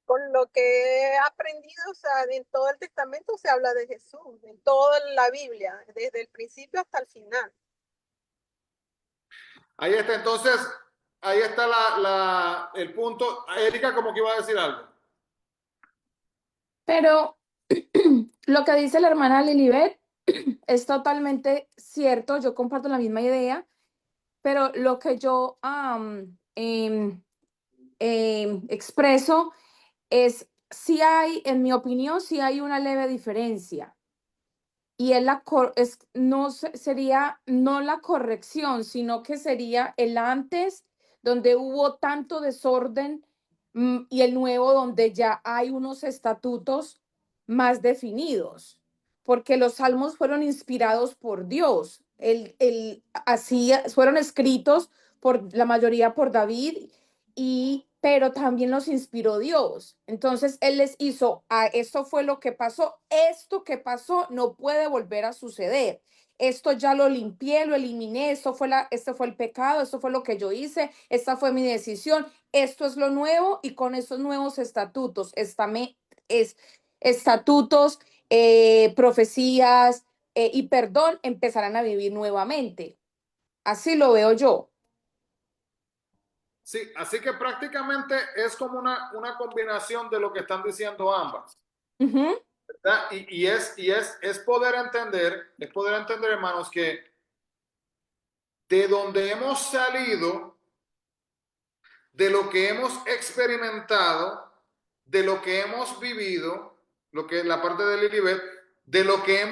con lo que he aprendido, o sea, en todo el Testamento se habla de Jesús, en toda la Biblia, desde el principio hasta el final. Ahí está, entonces, ahí está el punto. Erika, como que iba a decir algo. Pero lo que dice la hermana Lilibet es totalmente cierto, yo comparto la misma idea, pero lo que yo expreso es, si hay, en mi opinión, si hay una leve diferencia. Y no sería no la corrección, sino que sería el antes, donde hubo tanto desorden, y el nuevo, donde ya hay unos estatutos más definidos, porque los salmos fueron inspirados por Dios. Así fueron escritos por la mayoría por David, pero también los inspiró Dios. Entonces él les hizo, esto fue lo que pasó, esto que pasó no puede volver a suceder. Esto ya lo limpié, lo eliminé, este fue el pecado, esto fue lo que yo hice, esta fue mi decisión, esto es lo nuevo, y con estos nuevos estatutos, estatutos, profecías, y perdón, empezarán a vivir nuevamente. Así lo veo yo. Sí, así que prácticamente es como una combinación de lo que están diciendo ambas. Uh-huh. ¿Verdad? Es poder entender, hermanos, que de donde hemos salido, de lo que hemos experimentado, de lo que hemos vivido, lo que es la parte de Lilibet, de lo que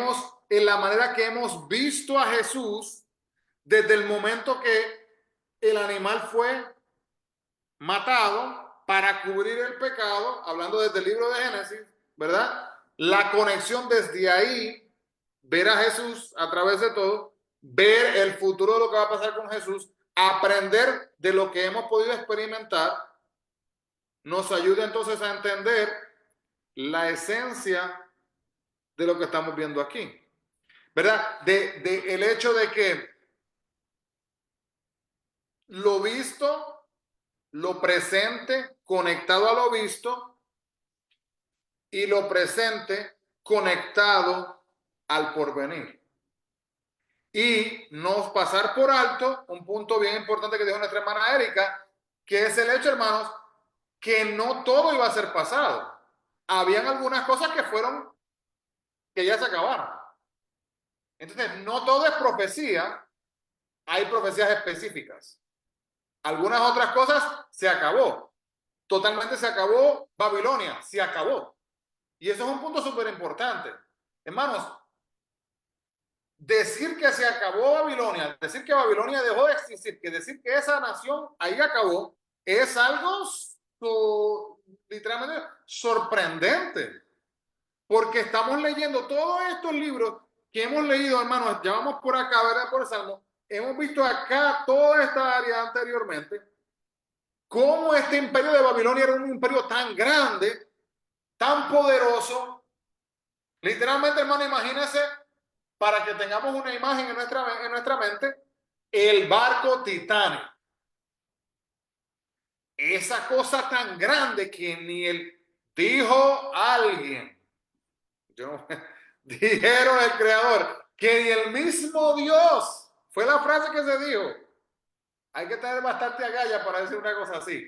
en la manera que hemos visto a Jesús, desde el momento que el animal fue matado para cubrir el pecado, hablando desde el libro de Génesis, ¿verdad? La conexión desde ahí, ver a Jesús a través de todo, ver el futuro de lo que va a pasar con Jesús, aprender de lo que hemos podido experimentar, nos ayuda entonces a entender la esencia de lo que estamos viendo aquí, ¿verdad? El hecho de que lo visto, lo presente, conectado a lo visto, y lo presente conectado al porvenir. Y no pasar por alto un punto bien importante que dijo nuestra hermana Erika, que es el hecho, hermanos, que no todo iba a ser pasado. Habían algunas cosas que ya se acabaron. Entonces, no todo es profecía, hay profecías específicas. Algunas otras cosas se acabó. Totalmente se acabó Babilonia, se acabó. Y eso es un punto súper importante. Hermanos, decir que se acabó Babilonia, decir que Babilonia dejó de existir, que decir que esa nación ahí acabó, es algo literalmente sorprendente. Porque estamos leyendo todos estos libros que hemos leído, hermanos, ya vamos por acá, ¿verdad? Por el Salmo. Hemos visto acá toda esta área anteriormente cómo este imperio de Babilonia era un imperio tan grande, tan poderoso. Literalmente, hermano, imagínense, para que tengamos una imagen en nuestra mente, el barco Titanic. Esa cosa tan grande que ni el dijo alguien, yo, dijeron el creador, que ni el mismo Dios, fue la frase que se dijo. Hay que tener bastante agallas para decir una cosa así.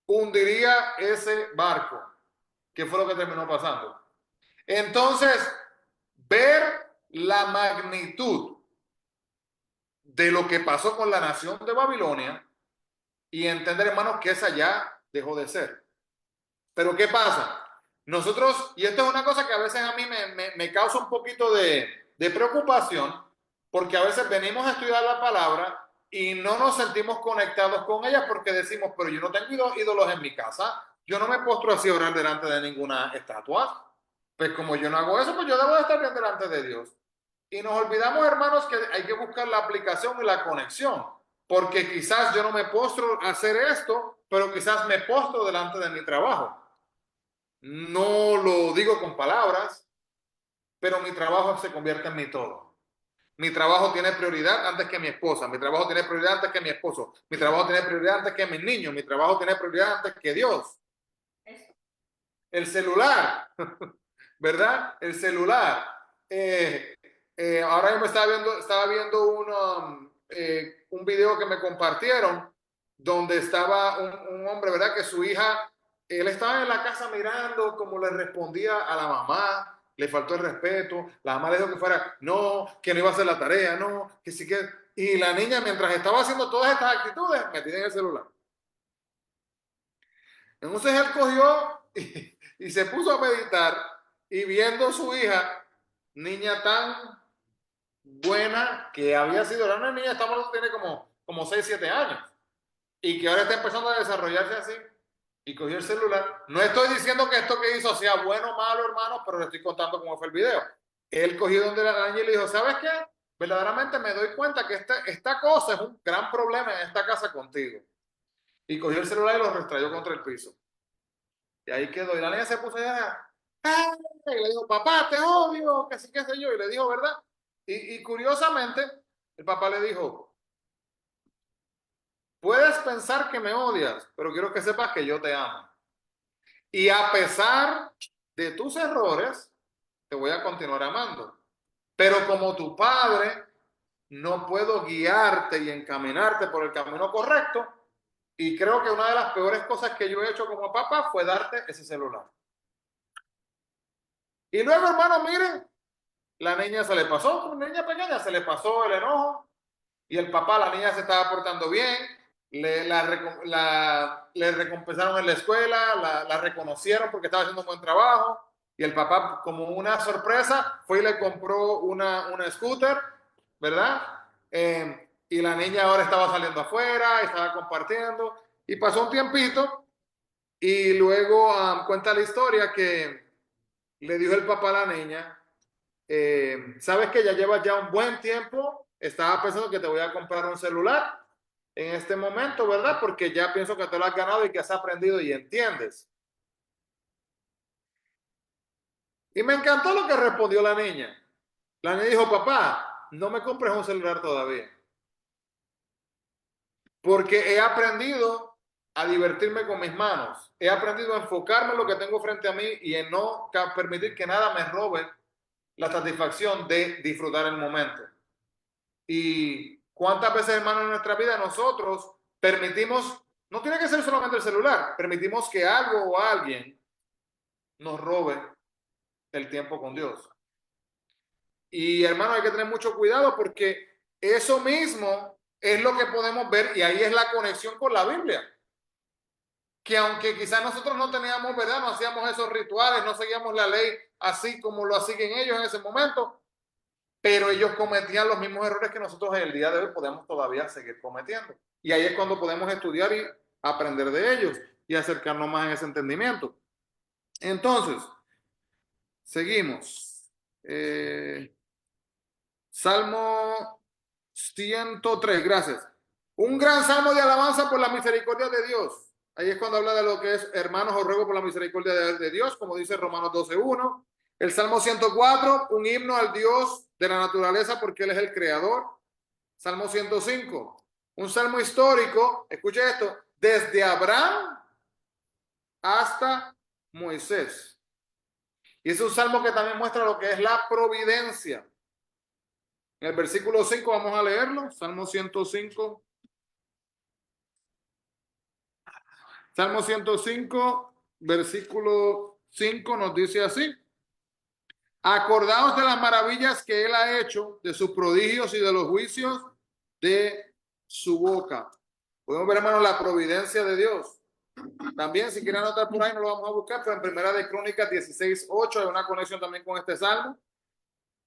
Hundiría ese barco. ¿Qué fue lo que terminó pasando? Entonces, ver la magnitud de lo que pasó con la nación de Babilonia y entender, hermanos, que esa ya dejó de ser. Pero ¿qué pasa? Nosotros, y esto es una cosa que a veces a mí me causa un poquito de preocupación, porque a veces venimos a estudiar la palabra y no nos sentimos conectados con ella porque decimos, pero yo no tengo ídolos en mi casa, yo no me postro así a orar delante de ninguna estatua. Pues como yo no hago eso, pues yo debo de estar bien delante de Dios. Y nos olvidamos, hermanos, que hay que buscar la aplicación y la conexión, porque quizás yo no me postro a hacer esto, pero quizás me postro delante de mi trabajo. No lo digo con palabras, pero mi trabajo se convierte en mi todo. Mi trabajo tiene prioridad antes que mi esposa, mi trabajo tiene prioridad antes que mi esposo, mi trabajo tiene prioridad antes que mis niños, mi trabajo tiene prioridad antes que Dios. El celular, ¿verdad? El celular. Ahora mismo estaba viendo un video que me compartieron donde estaba un hombre, ¿verdad? Que su hija, él estaba en la casa mirando cómo le respondía a la mamá, le faltó el respeto, la mamá le dijo que fuera, no, que no iba a hacer la tarea, no, que sí que... Y la niña, mientras estaba haciendo todas estas actitudes, metida en el celular. Entonces él cogió y se puso a meditar y viendo a su hija, niña tan buena que había sido, era una niña, tiene como 6, 7 años y que ahora está empezando a desarrollarse así y cogió el celular. No estoy diciendo que esto que hizo sea bueno o malo, hermano, pero le estoy contando cómo fue el video. Él cogió donde la niña y le dijo, ¿sabes qué? Verdaderamente me doy cuenta que esta cosa es un gran problema en esta casa contigo. Y cogió el celular y lo restrayó contra el piso. Y ahí quedó. Y la niña se puso allá. Y le dijo, papá, te odio, que sí, qué sé yo. Y le dijo, ¿verdad? Y curiosamente, el papá le dijo, puedes pensar que me odias, pero quiero que sepas que yo te amo. Y a pesar de tus errores, te voy a continuar amando. Pero como tu padre, no puedo guiarte y encaminarte por el camino correcto. Y creo que una de las peores cosas que yo he hecho como papá fue darte ese celular. Y luego, hermano, miren, la niña se le pasó, una niña pequeña, se le pasó el enojo y el papá, la niña se estaba portando bien, le recompensaron en la escuela, la reconocieron porque estaba haciendo un buen trabajo y el papá, como una sorpresa, fue y le compró una scooter, ¿verdad? Y la niña ahora estaba saliendo afuera, estaba compartiendo y pasó un tiempito y luego cuenta la historia que le dijo el papá a la niña, sabes que ya llevas ya un buen tiempo, estaba pensando que te voy a comprar un celular en este momento, ¿verdad? Porque ya pienso que te lo has ganado y que has aprendido y entiendes. Y me encantó lo que respondió la niña. La niña dijo, papá, no me compres un celular todavía. Porque he aprendido a divertirme con mis manos. He aprendido a enfocarme en lo que tengo frente a mí y en no permitir que nada me robe la satisfacción de disfrutar el momento. Y cuántas veces, hermano, en nuestra vida nosotros permitimos, no tiene que ser solamente el celular, permitimos que algo o alguien nos robe el tiempo con Dios. Y hermano, hay que tener mucho cuidado porque eso mismo es lo que podemos ver y ahí es la conexión con la Biblia. Que aunque quizás nosotros no teníamos, ¿verdad? No hacíamos esos rituales, no seguíamos la ley así como lo siguen ellos en ese momento, pero ellos cometían los mismos errores que nosotros en el día de hoy podemos todavía seguir cometiendo. Y ahí es cuando podemos estudiar y aprender de ellos y acercarnos más en ese entendimiento. Entonces, seguimos. Salmo 103, gracias. Un gran salmo de alabanza por la misericordia de Dios. Ahí es cuando habla de lo que es hermanos, os ruego por la misericordia de Dios, como dice Romanos 12:1. El Salmo 104, un himno al Dios de la naturaleza porque Él es el creador. Salmo 105, un salmo histórico, escuche esto, desde Abraham hasta Moisés. Y es un salmo que también muestra lo que es la providencia. En el versículo 5 vamos a leerlo, Salmo 105. Salmo 105, versículo 5 nos dice así: acordaos de las maravillas que él ha hecho, de sus prodigios y de los juicios de su boca. Podemos ver, hermanos, la providencia de Dios. También, si quieren anotar por ahí, no lo vamos a buscar, pero en Primera de Crónicas 16:8 hay una conexión también con este salmo.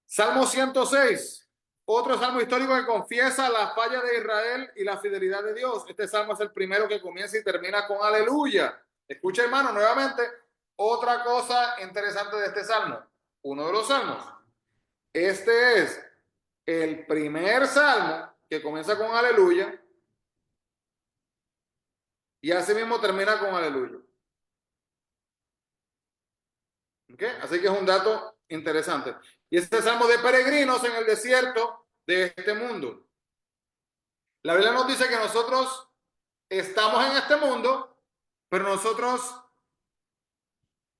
Salmo 106, otro salmo histórico que confiesa la falla de Israel y la fidelidad de Dios. Este salmo es el primero que comienza y termina con aleluya. Escucha, hermano, nuevamente, otra cosa interesante de este salmo. Uno de los salmos. Este es el primer salmo que comienza con aleluya y así mismo termina con aleluya. ¿Okay? Así que es un dato interesante. Y este salmo de peregrinos en el desierto de este mundo. La Biblia nos dice que nosotros estamos en este mundo, pero nosotros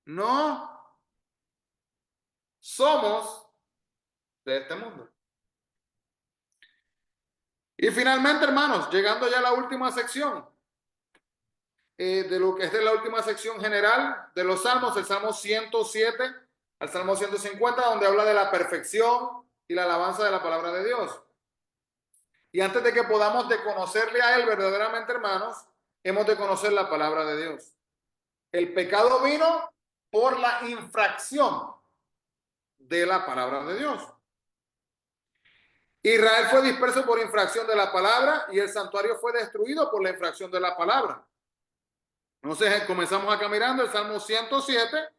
no somos de este mundo. Y finalmente, hermanos, llegando ya a la última sección, de lo que es de la última sección general de los salmos, el Salmo 107 al Salmo 150, donde habla de la perfección y la alabanza de la palabra de Dios. Y antes de que podamos de conocerle a Él verdaderamente, hermanos, hemos de conocer la palabra de Dios. El pecado vino por la infracción de la palabra de Dios. Israel fue disperso por infracción de la palabra y el santuario fue destruido por la infracción de la palabra. Entonces comenzamos acá mirando el Salmo 107,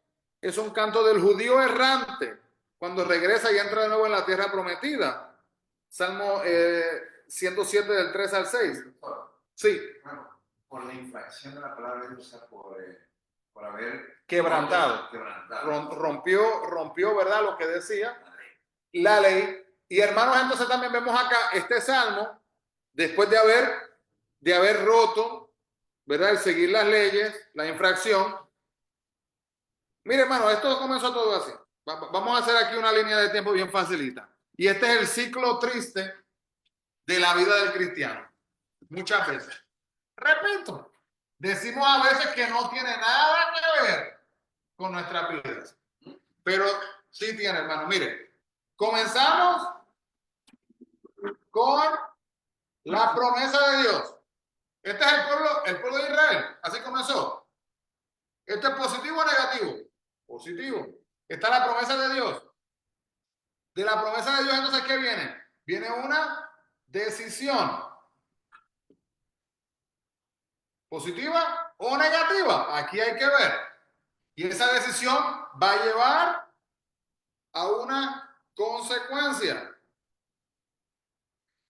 es un canto del judío errante cuando regresa y entra de nuevo en la tierra prometida. Salmo 107 del 3 al 6. Sí. Bueno, por la infracción de la palabra de Dios, o sea, por haber quebrantado. Rompió, ¿verdad? Lo que decía la ley. Y hermanos, entonces también vemos acá este salmo, después de haber roto, ¿verdad? El seguir las leyes, la infracción. Mire, hermano, esto comenzó todo así. Vamos a hacer aquí una línea de tiempo bien facilita. Y este es el ciclo triste de la vida del cristiano. Muchas veces. Repito, decimos a veces que no tiene nada que ver con nuestras vidas. Pero sí tiene, hermano. Mire, comenzamos con la promesa de Dios. Este es el pueblo de Israel. Así comenzó. ¿Esto es positivo o negativo? Positivo. Está la promesa de Dios. De la promesa de Dios, entonces, ¿qué viene? Viene una decisión. ¿Positiva o negativa? Aquí hay que ver. Y esa decisión va a llevar a una consecuencia.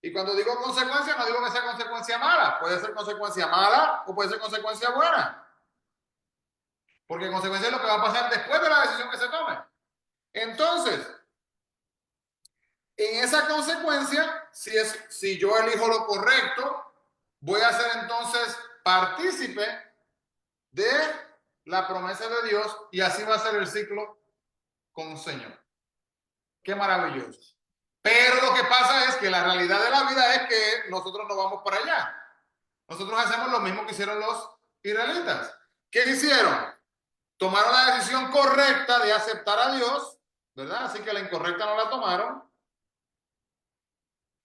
Y cuando digo consecuencia, no digo que sea consecuencia mala. Puede ser consecuencia mala o puede ser consecuencia buena. Porque consecuencia es lo que va a pasar después de la decisión que se tome. Entonces, en esa consecuencia, si yo elijo lo correcto, voy a ser entonces partícipe de la promesa de Dios y así va a ser el ciclo con el Señor. Qué maravilloso. Pero lo que pasa es que la realidad de la vida es que nosotros no vamos para allá. Nosotros hacemos lo mismo que hicieron los israelitas. ¿Qué hicieron? Tomaron la decisión correcta de aceptar a Dios, ¿verdad? Así que la incorrecta no la tomaron.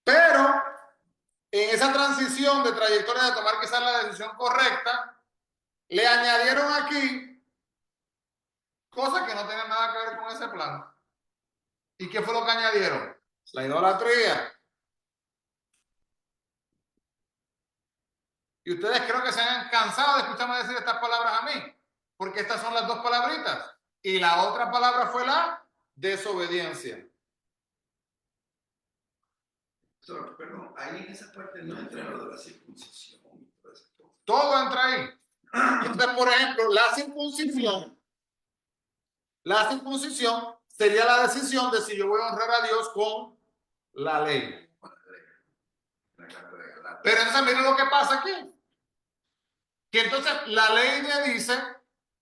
Pero en esa transición de trayectoria de tomar quizás la decisión correcta, le añadieron aquí cosas que no tienen nada que ver con ese plan. ¿Y qué fue lo que añadieron? La idolatría. Y ustedes creo que se han cansado de escucharme decir estas palabras a mí, porque estas son las dos palabritas. Y la otra palabra fue la desobediencia. Perdón, ahí en esa parte no entra lo de la circuncisión. Todo entra ahí. Entonces, por ejemplo, la circuncisión sería la decisión de si yo voy a honrar a Dios con la ley. Pero entonces miren lo que pasa aquí. Que entonces la ley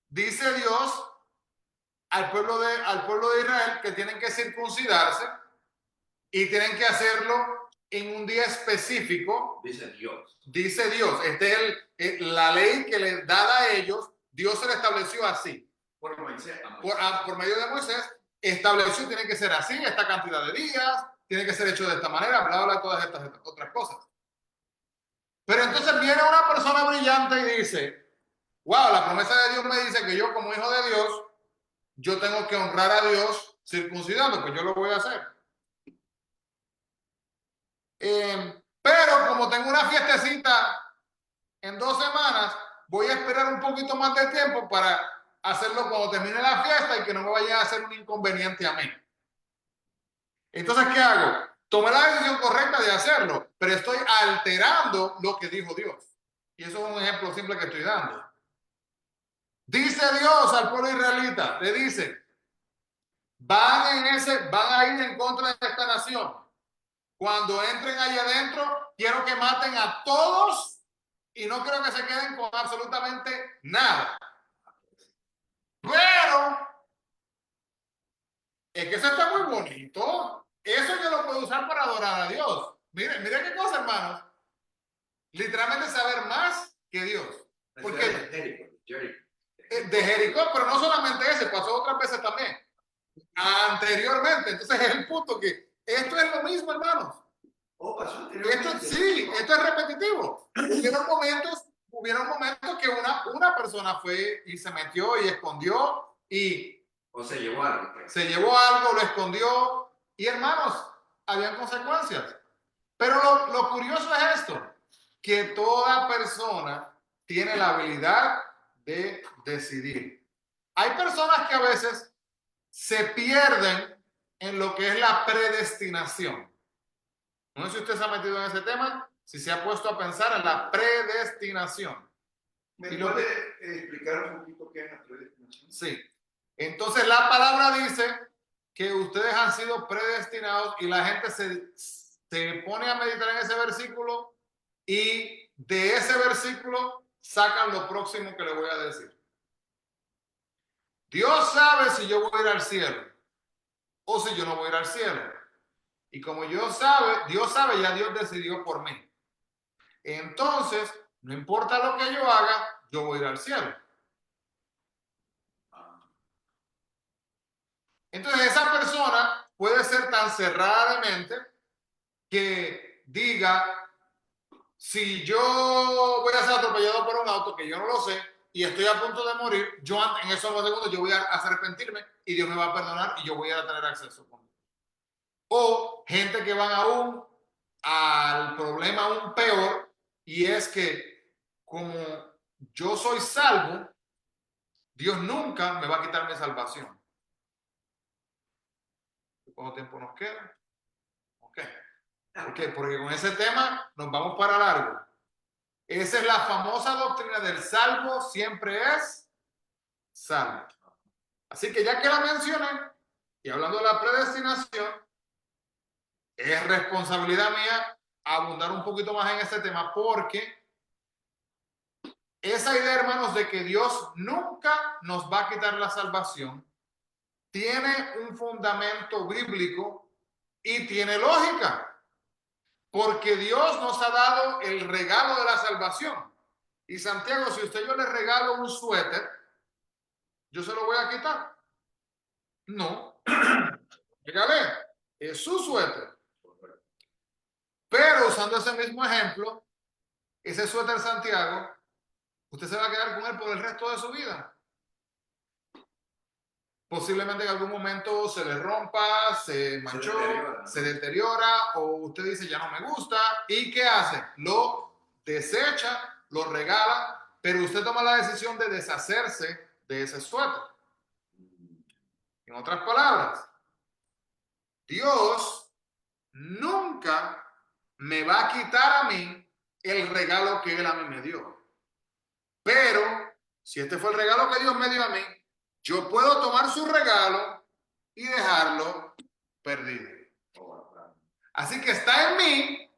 dice Dios al pueblo de Israel que tienen que circuncidarse y tienen que hacerlo en un día específico. Dice Dios. Dice Dios. La ley que les da a ellos, Dios se la estableció así. Por Moisés. Por medio de Moisés, estableció, tiene que ser así, esta cantidad de días, tiene que ser hecho de esta manera, bla, bla, todas estas otras cosas. Pero entonces viene una persona brillante y dice, wow, la promesa de Dios me dice que yo como hijo de Dios, yo tengo que honrar a Dios circuncidando, pues yo lo voy a hacer. Pero como tengo una fiestecita en 2 semanas, voy a esperar un poquito más de tiempo para hacerlo cuando termine la fiesta y que no me vaya a hacer un inconveniente a mí. Entonces, ¿qué hago? Tomé la decisión correcta de hacerlo, pero estoy alterando lo que dijo Dios. Y eso es un ejemplo simple que estoy dando. Dice Dios al pueblo israelita, le dice, van a ir en contra de esta nación. Cuando entren allá adentro, quiero que maten a todos y no quiero que se queden con absolutamente nada. Pero es que eso está muy bonito. Eso yo lo puedo usar para adorar a Dios. Miren qué cosa, hermanos. Literalmente saber más que Dios. Porque de Jericó, pero no solamente ese, pasó otras veces también. Anteriormente. Entonces es el punto que esto es lo mismo, hermanos. Esto es repetitivo. Hubieron momentos que una persona fue y se metió y escondió o se llevó algo. Se llevó algo, lo escondió y hermanos, habían consecuencias. Pero lo curioso es esto, que toda persona tiene la habilidad de decidir. Hay personas que a veces se pierden en lo que es la predestinación. No sé si usted se ha metido en ese tema, si se ha puesto a pensar en la predestinación. ¿Me puede explicar un poquito qué es la predestinación? Sí. Entonces la palabra dice que ustedes han sido predestinados y la gente se pone a meditar en ese versículo y de ese versículo sacan lo próximo que le voy a decir. Dios sabe si yo voy a ir al cielo o si yo no voy a ir al cielo. Y como Dios sabe, ya Dios decidió por mí. Entonces, no importa lo que yo haga, yo voy a ir al cielo. Entonces, esa persona puede ser tan cerrada de mente que diga, si yo voy a ser atropellado por un auto que yo no lo sé y estoy a punto de morir, yo en esos segundos yo voy a arrepentirme y Dios me va a perdonar y yo voy a tener acceso con Dios. O gente que van aún al problema aún peor, y es que como yo soy salvo, Dios nunca me va a quitar mi salvación. ¿Cuánto tiempo nos queda? Ok. Porque con ese tema nos vamos para largo. Esa es la famosa doctrina del salvo siempre es salvo. Así que ya que la mencioné, y hablando de la predestinación, es responsabilidad mía abundar un poquito más en este tema, porque esa idea, hermanos, de que Dios nunca nos va a quitar la salvación, tiene un fundamento bíblico y tiene lógica. Porque Dios nos ha dado el regalo de la salvación. Y Santiago, si yo le regalo un suéter, ¿yo se lo voy a quitar? No. Dígale, es su suéter. Pero usando ese mismo ejemplo, ese suéter Santiago, usted se va a quedar con él por el resto de su vida. Posiblemente en algún momento se le rompa, se manchó, se deteriora, o usted dice ya no me gusta. ¿Y qué hace? Lo desecha, lo regala, pero usted toma la decisión de deshacerse de ese suéter. En otras palabras, Dios nunca me va a quitar a mí el regalo que Él a mí me dio. Pero si este fue el regalo que Dios me dio a mí, yo puedo tomar su regalo y dejarlo perdido. Así que está en mí.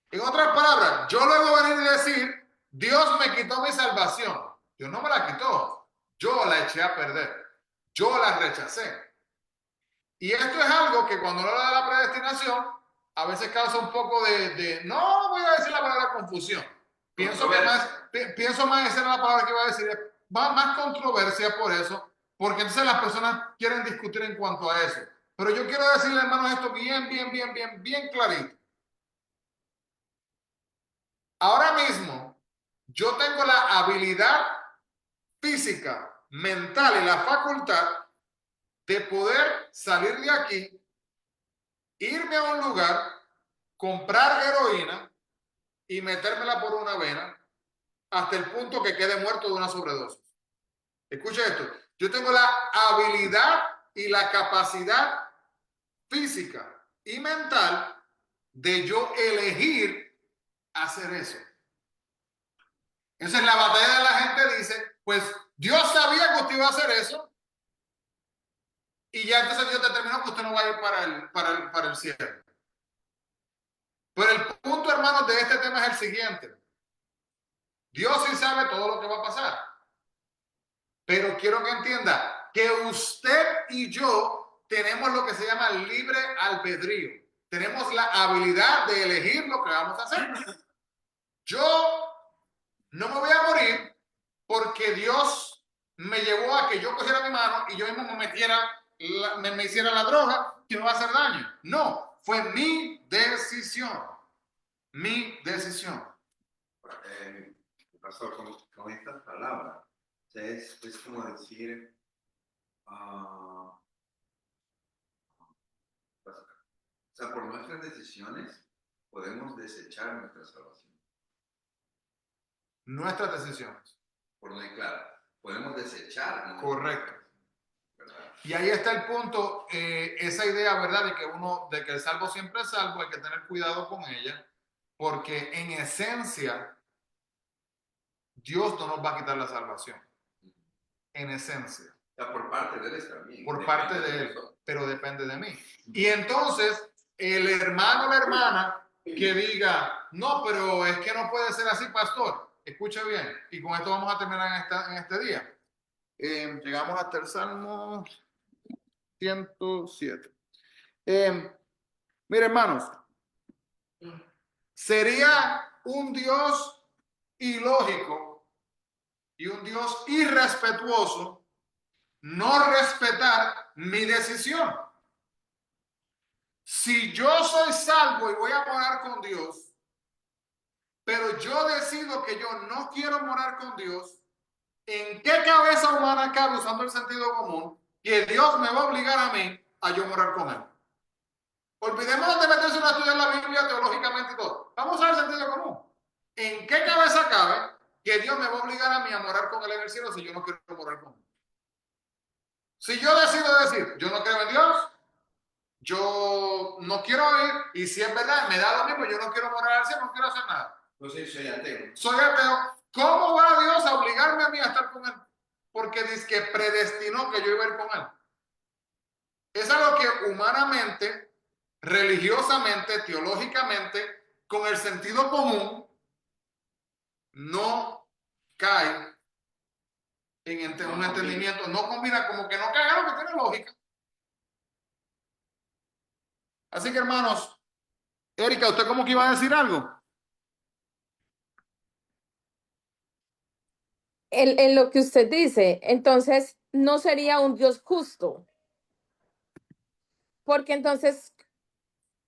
En otras palabras, yo luego venir y decir, Dios me quitó mi salvación. Dios no me la quitó. Yo la eché a perder. Yo la rechacé. Y esto es algo que cuando uno habla de la predestinación, a veces causa un poco no voy a decir la palabra confusión. Pienso más, esa era la palabra que iba a decir, más controversia por eso, porque entonces las personas quieren discutir en cuanto a eso. Pero yo quiero decirle, hermanos, esto bien clarito. Ahora mismo, yo tengo la habilidad física, mental y la facultad de poder salir de aquí, irme a un lugar, comprar heroína y metérmela por una vena hasta el punto que quede muerto de una sobredosis. Escuche esto. Yo tengo la habilidad y la capacidad física y mental de yo elegir hacer eso. Entonces la batalla de la gente dice, pues Dios sabía que usted iba a hacer eso y ya entonces Dios determinó que usted no va a ir para el cielo. Pero el punto, hermanos, de este tema es el siguiente. Dios sí sabe todo lo que va a pasar. Pero quiero que entienda que usted y yo tenemos lo que se llama libre albedrío. Tenemos la habilidad de elegir lo que vamos a hacer. Yo no me voy a morir porque Dios me llevó a que yo cogiera mi mano y yo mismo me hiciera la droga que me va a hacer daño. No, fue mi decisión. Mi decisión. Pastor, con estas palabras, es como decir, o sea, por nuestras decisiones podemos desechar nuestra salvación. Nuestras decisiones. Por no, claro, podemos desechar. Correcto. ¿Verdad? Y ahí está el punto, esa idea, ¿verdad? De que el salvo siempre es salvo, hay que tener cuidado con ella, porque en esencia, Dios no nos va a quitar la salvación. En esencia. O sea, por parte de él también. Por parte de él, pero depende de mí. Y entonces, el hermano o la hermana que diga, no, pero es que no puede ser así, pastor. Escuche bien, y con esto vamos a terminar en este día. Llegamos hasta el Salmo 107. Mire, hermanos, sería un Dios ilógico y un Dios irrespetuoso no respetar mi decisión. Si yo soy salvo y voy a morar con Dios, pero yo decido que yo no quiero morar con Dios, ¿en qué cabeza humana cabe, usando el sentido común, que Dios me va a obligar a mí a yo morar con Él? Olvidémonos de meterse a estudiar la Biblia teológicamente y todo. Vamos a ver el sentido común. ¿En qué cabeza cabe que Dios me va a obligar a mí a morar con Él en el cielo si yo no quiero morar con Él? Si yo decido decir, yo no creo en Dios, yo no quiero ir, y si es verdad, me da lo mismo, yo no quiero morar al cielo, no quiero hacer nada. Entonces soy ateo. Soy ateo. ¿Cómo va Dios a obligarme a mí a estar con Él? Porque dice que predestinó que yo iba a ir con Él. Es algo que humanamente, religiosamente, teológicamente, con el sentido común, no cae en un entendimiento, no combina, como que no cae algo que tiene lógica. Así que, hermanos, Erika, ¿usted cómo que iba a decir algo? En lo que usted dice, entonces no sería un Dios justo. Porque entonces,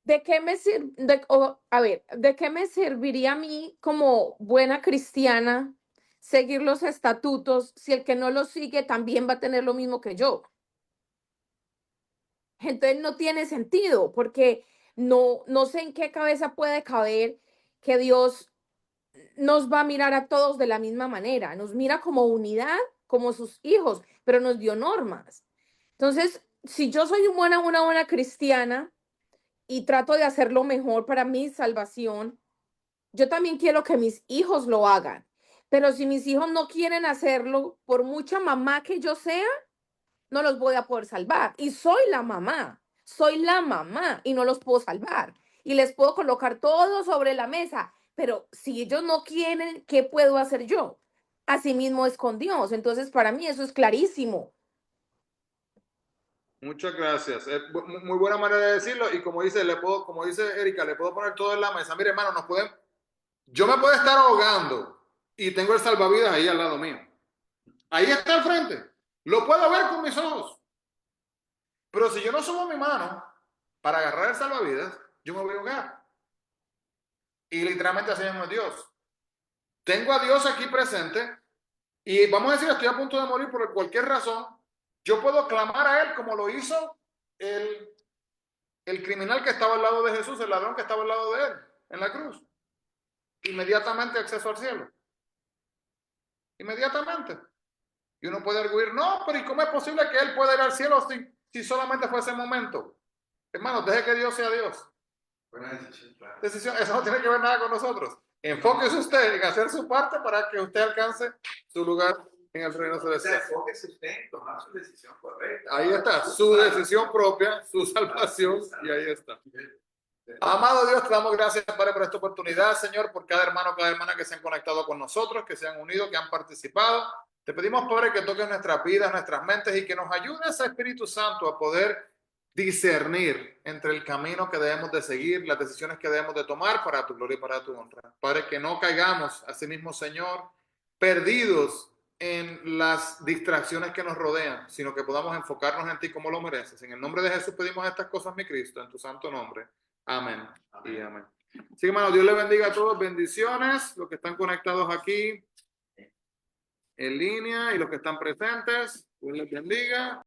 ¿de qué me ¿de qué me serviría a mí como buena cristiana seguir los estatutos si el que no los sigue también va a tener lo mismo que yo? Entonces no tiene sentido, porque no sé en qué cabeza puede caber que Dios nos va a mirar a todos de la misma manera, nos mira como unidad, como sus hijos, pero nos dio normas. Entonces, si yo soy una buena cristiana y trato de hacerlo mejor para mi salvación, yo también quiero que mis hijos lo hagan. Pero si mis hijos no quieren hacerlo, por mucha mamá que yo sea, no los voy a poder salvar. Y soy la mamá y no los puedo salvar. Y les puedo colocar todo sobre la mesa, pero si ellos no quieren, ¿qué puedo hacer yo? Asimismo es con Dios. Entonces, para mí eso es clarísimo. Muchas gracias. Es muy buena manera de decirlo. Y como dice Erika, le puedo poner todo en la mesa. Mire, hermano, yo me puedo estar ahogando y tengo el salvavidas ahí al lado mío. Ahí está al frente. Lo puedo ver con mis ojos. Pero si yo no subo mi mano para agarrar el salvavidas, yo me voy a ahogar. Y literalmente así mismo es Dios. Tengo a Dios aquí presente y vamos a decir, estoy a punto de morir por cualquier razón. Yo puedo clamar a Él como lo hizo el criminal que estaba al lado de Jesús, el ladrón que estaba al lado de Él en la cruz. Inmediatamente acceso al cielo. Inmediatamente. Y uno puede arguir, no, pero ¿y cómo es posible que Él pueda ir al cielo si solamente fue ese momento? Hermanos, deje que Dios sea Dios. Buena decisión, claro. Eso no tiene que ver nada con nosotros. Enfóquese usted en hacer su parte para que usted alcance su lugar en el reino celestial. Enfóquese usted en tomar su decisión correcta. Ahí está, su decisión propia, su salvación, y ahí está. Amado Dios, te damos gracias, Padre, por esta oportunidad, Señor, por cada hermano, cada hermana que se han conectado con nosotros, que se han unido, que han participado. Te pedimos, Padre, que toques nuestras vidas, nuestras mentes y que nos ayudes, Espíritu Santo, a poder discernir entre el camino que debemos de seguir, las decisiones que debemos de tomar para tu gloria y para tu honra. Padre, que no caigamos, asimismo, Señor, perdidos en las distracciones que nos rodean, sino que podamos enfocarnos en ti como lo mereces. En el nombre de Jesús pedimos estas cosas, mi Cristo, en tu santo nombre. Amén. Amén. Y amén. Sí, hermano, Dios les bendiga a todos. Bendiciones, los que están conectados aquí en línea y los que están presentes. Dios les bendiga.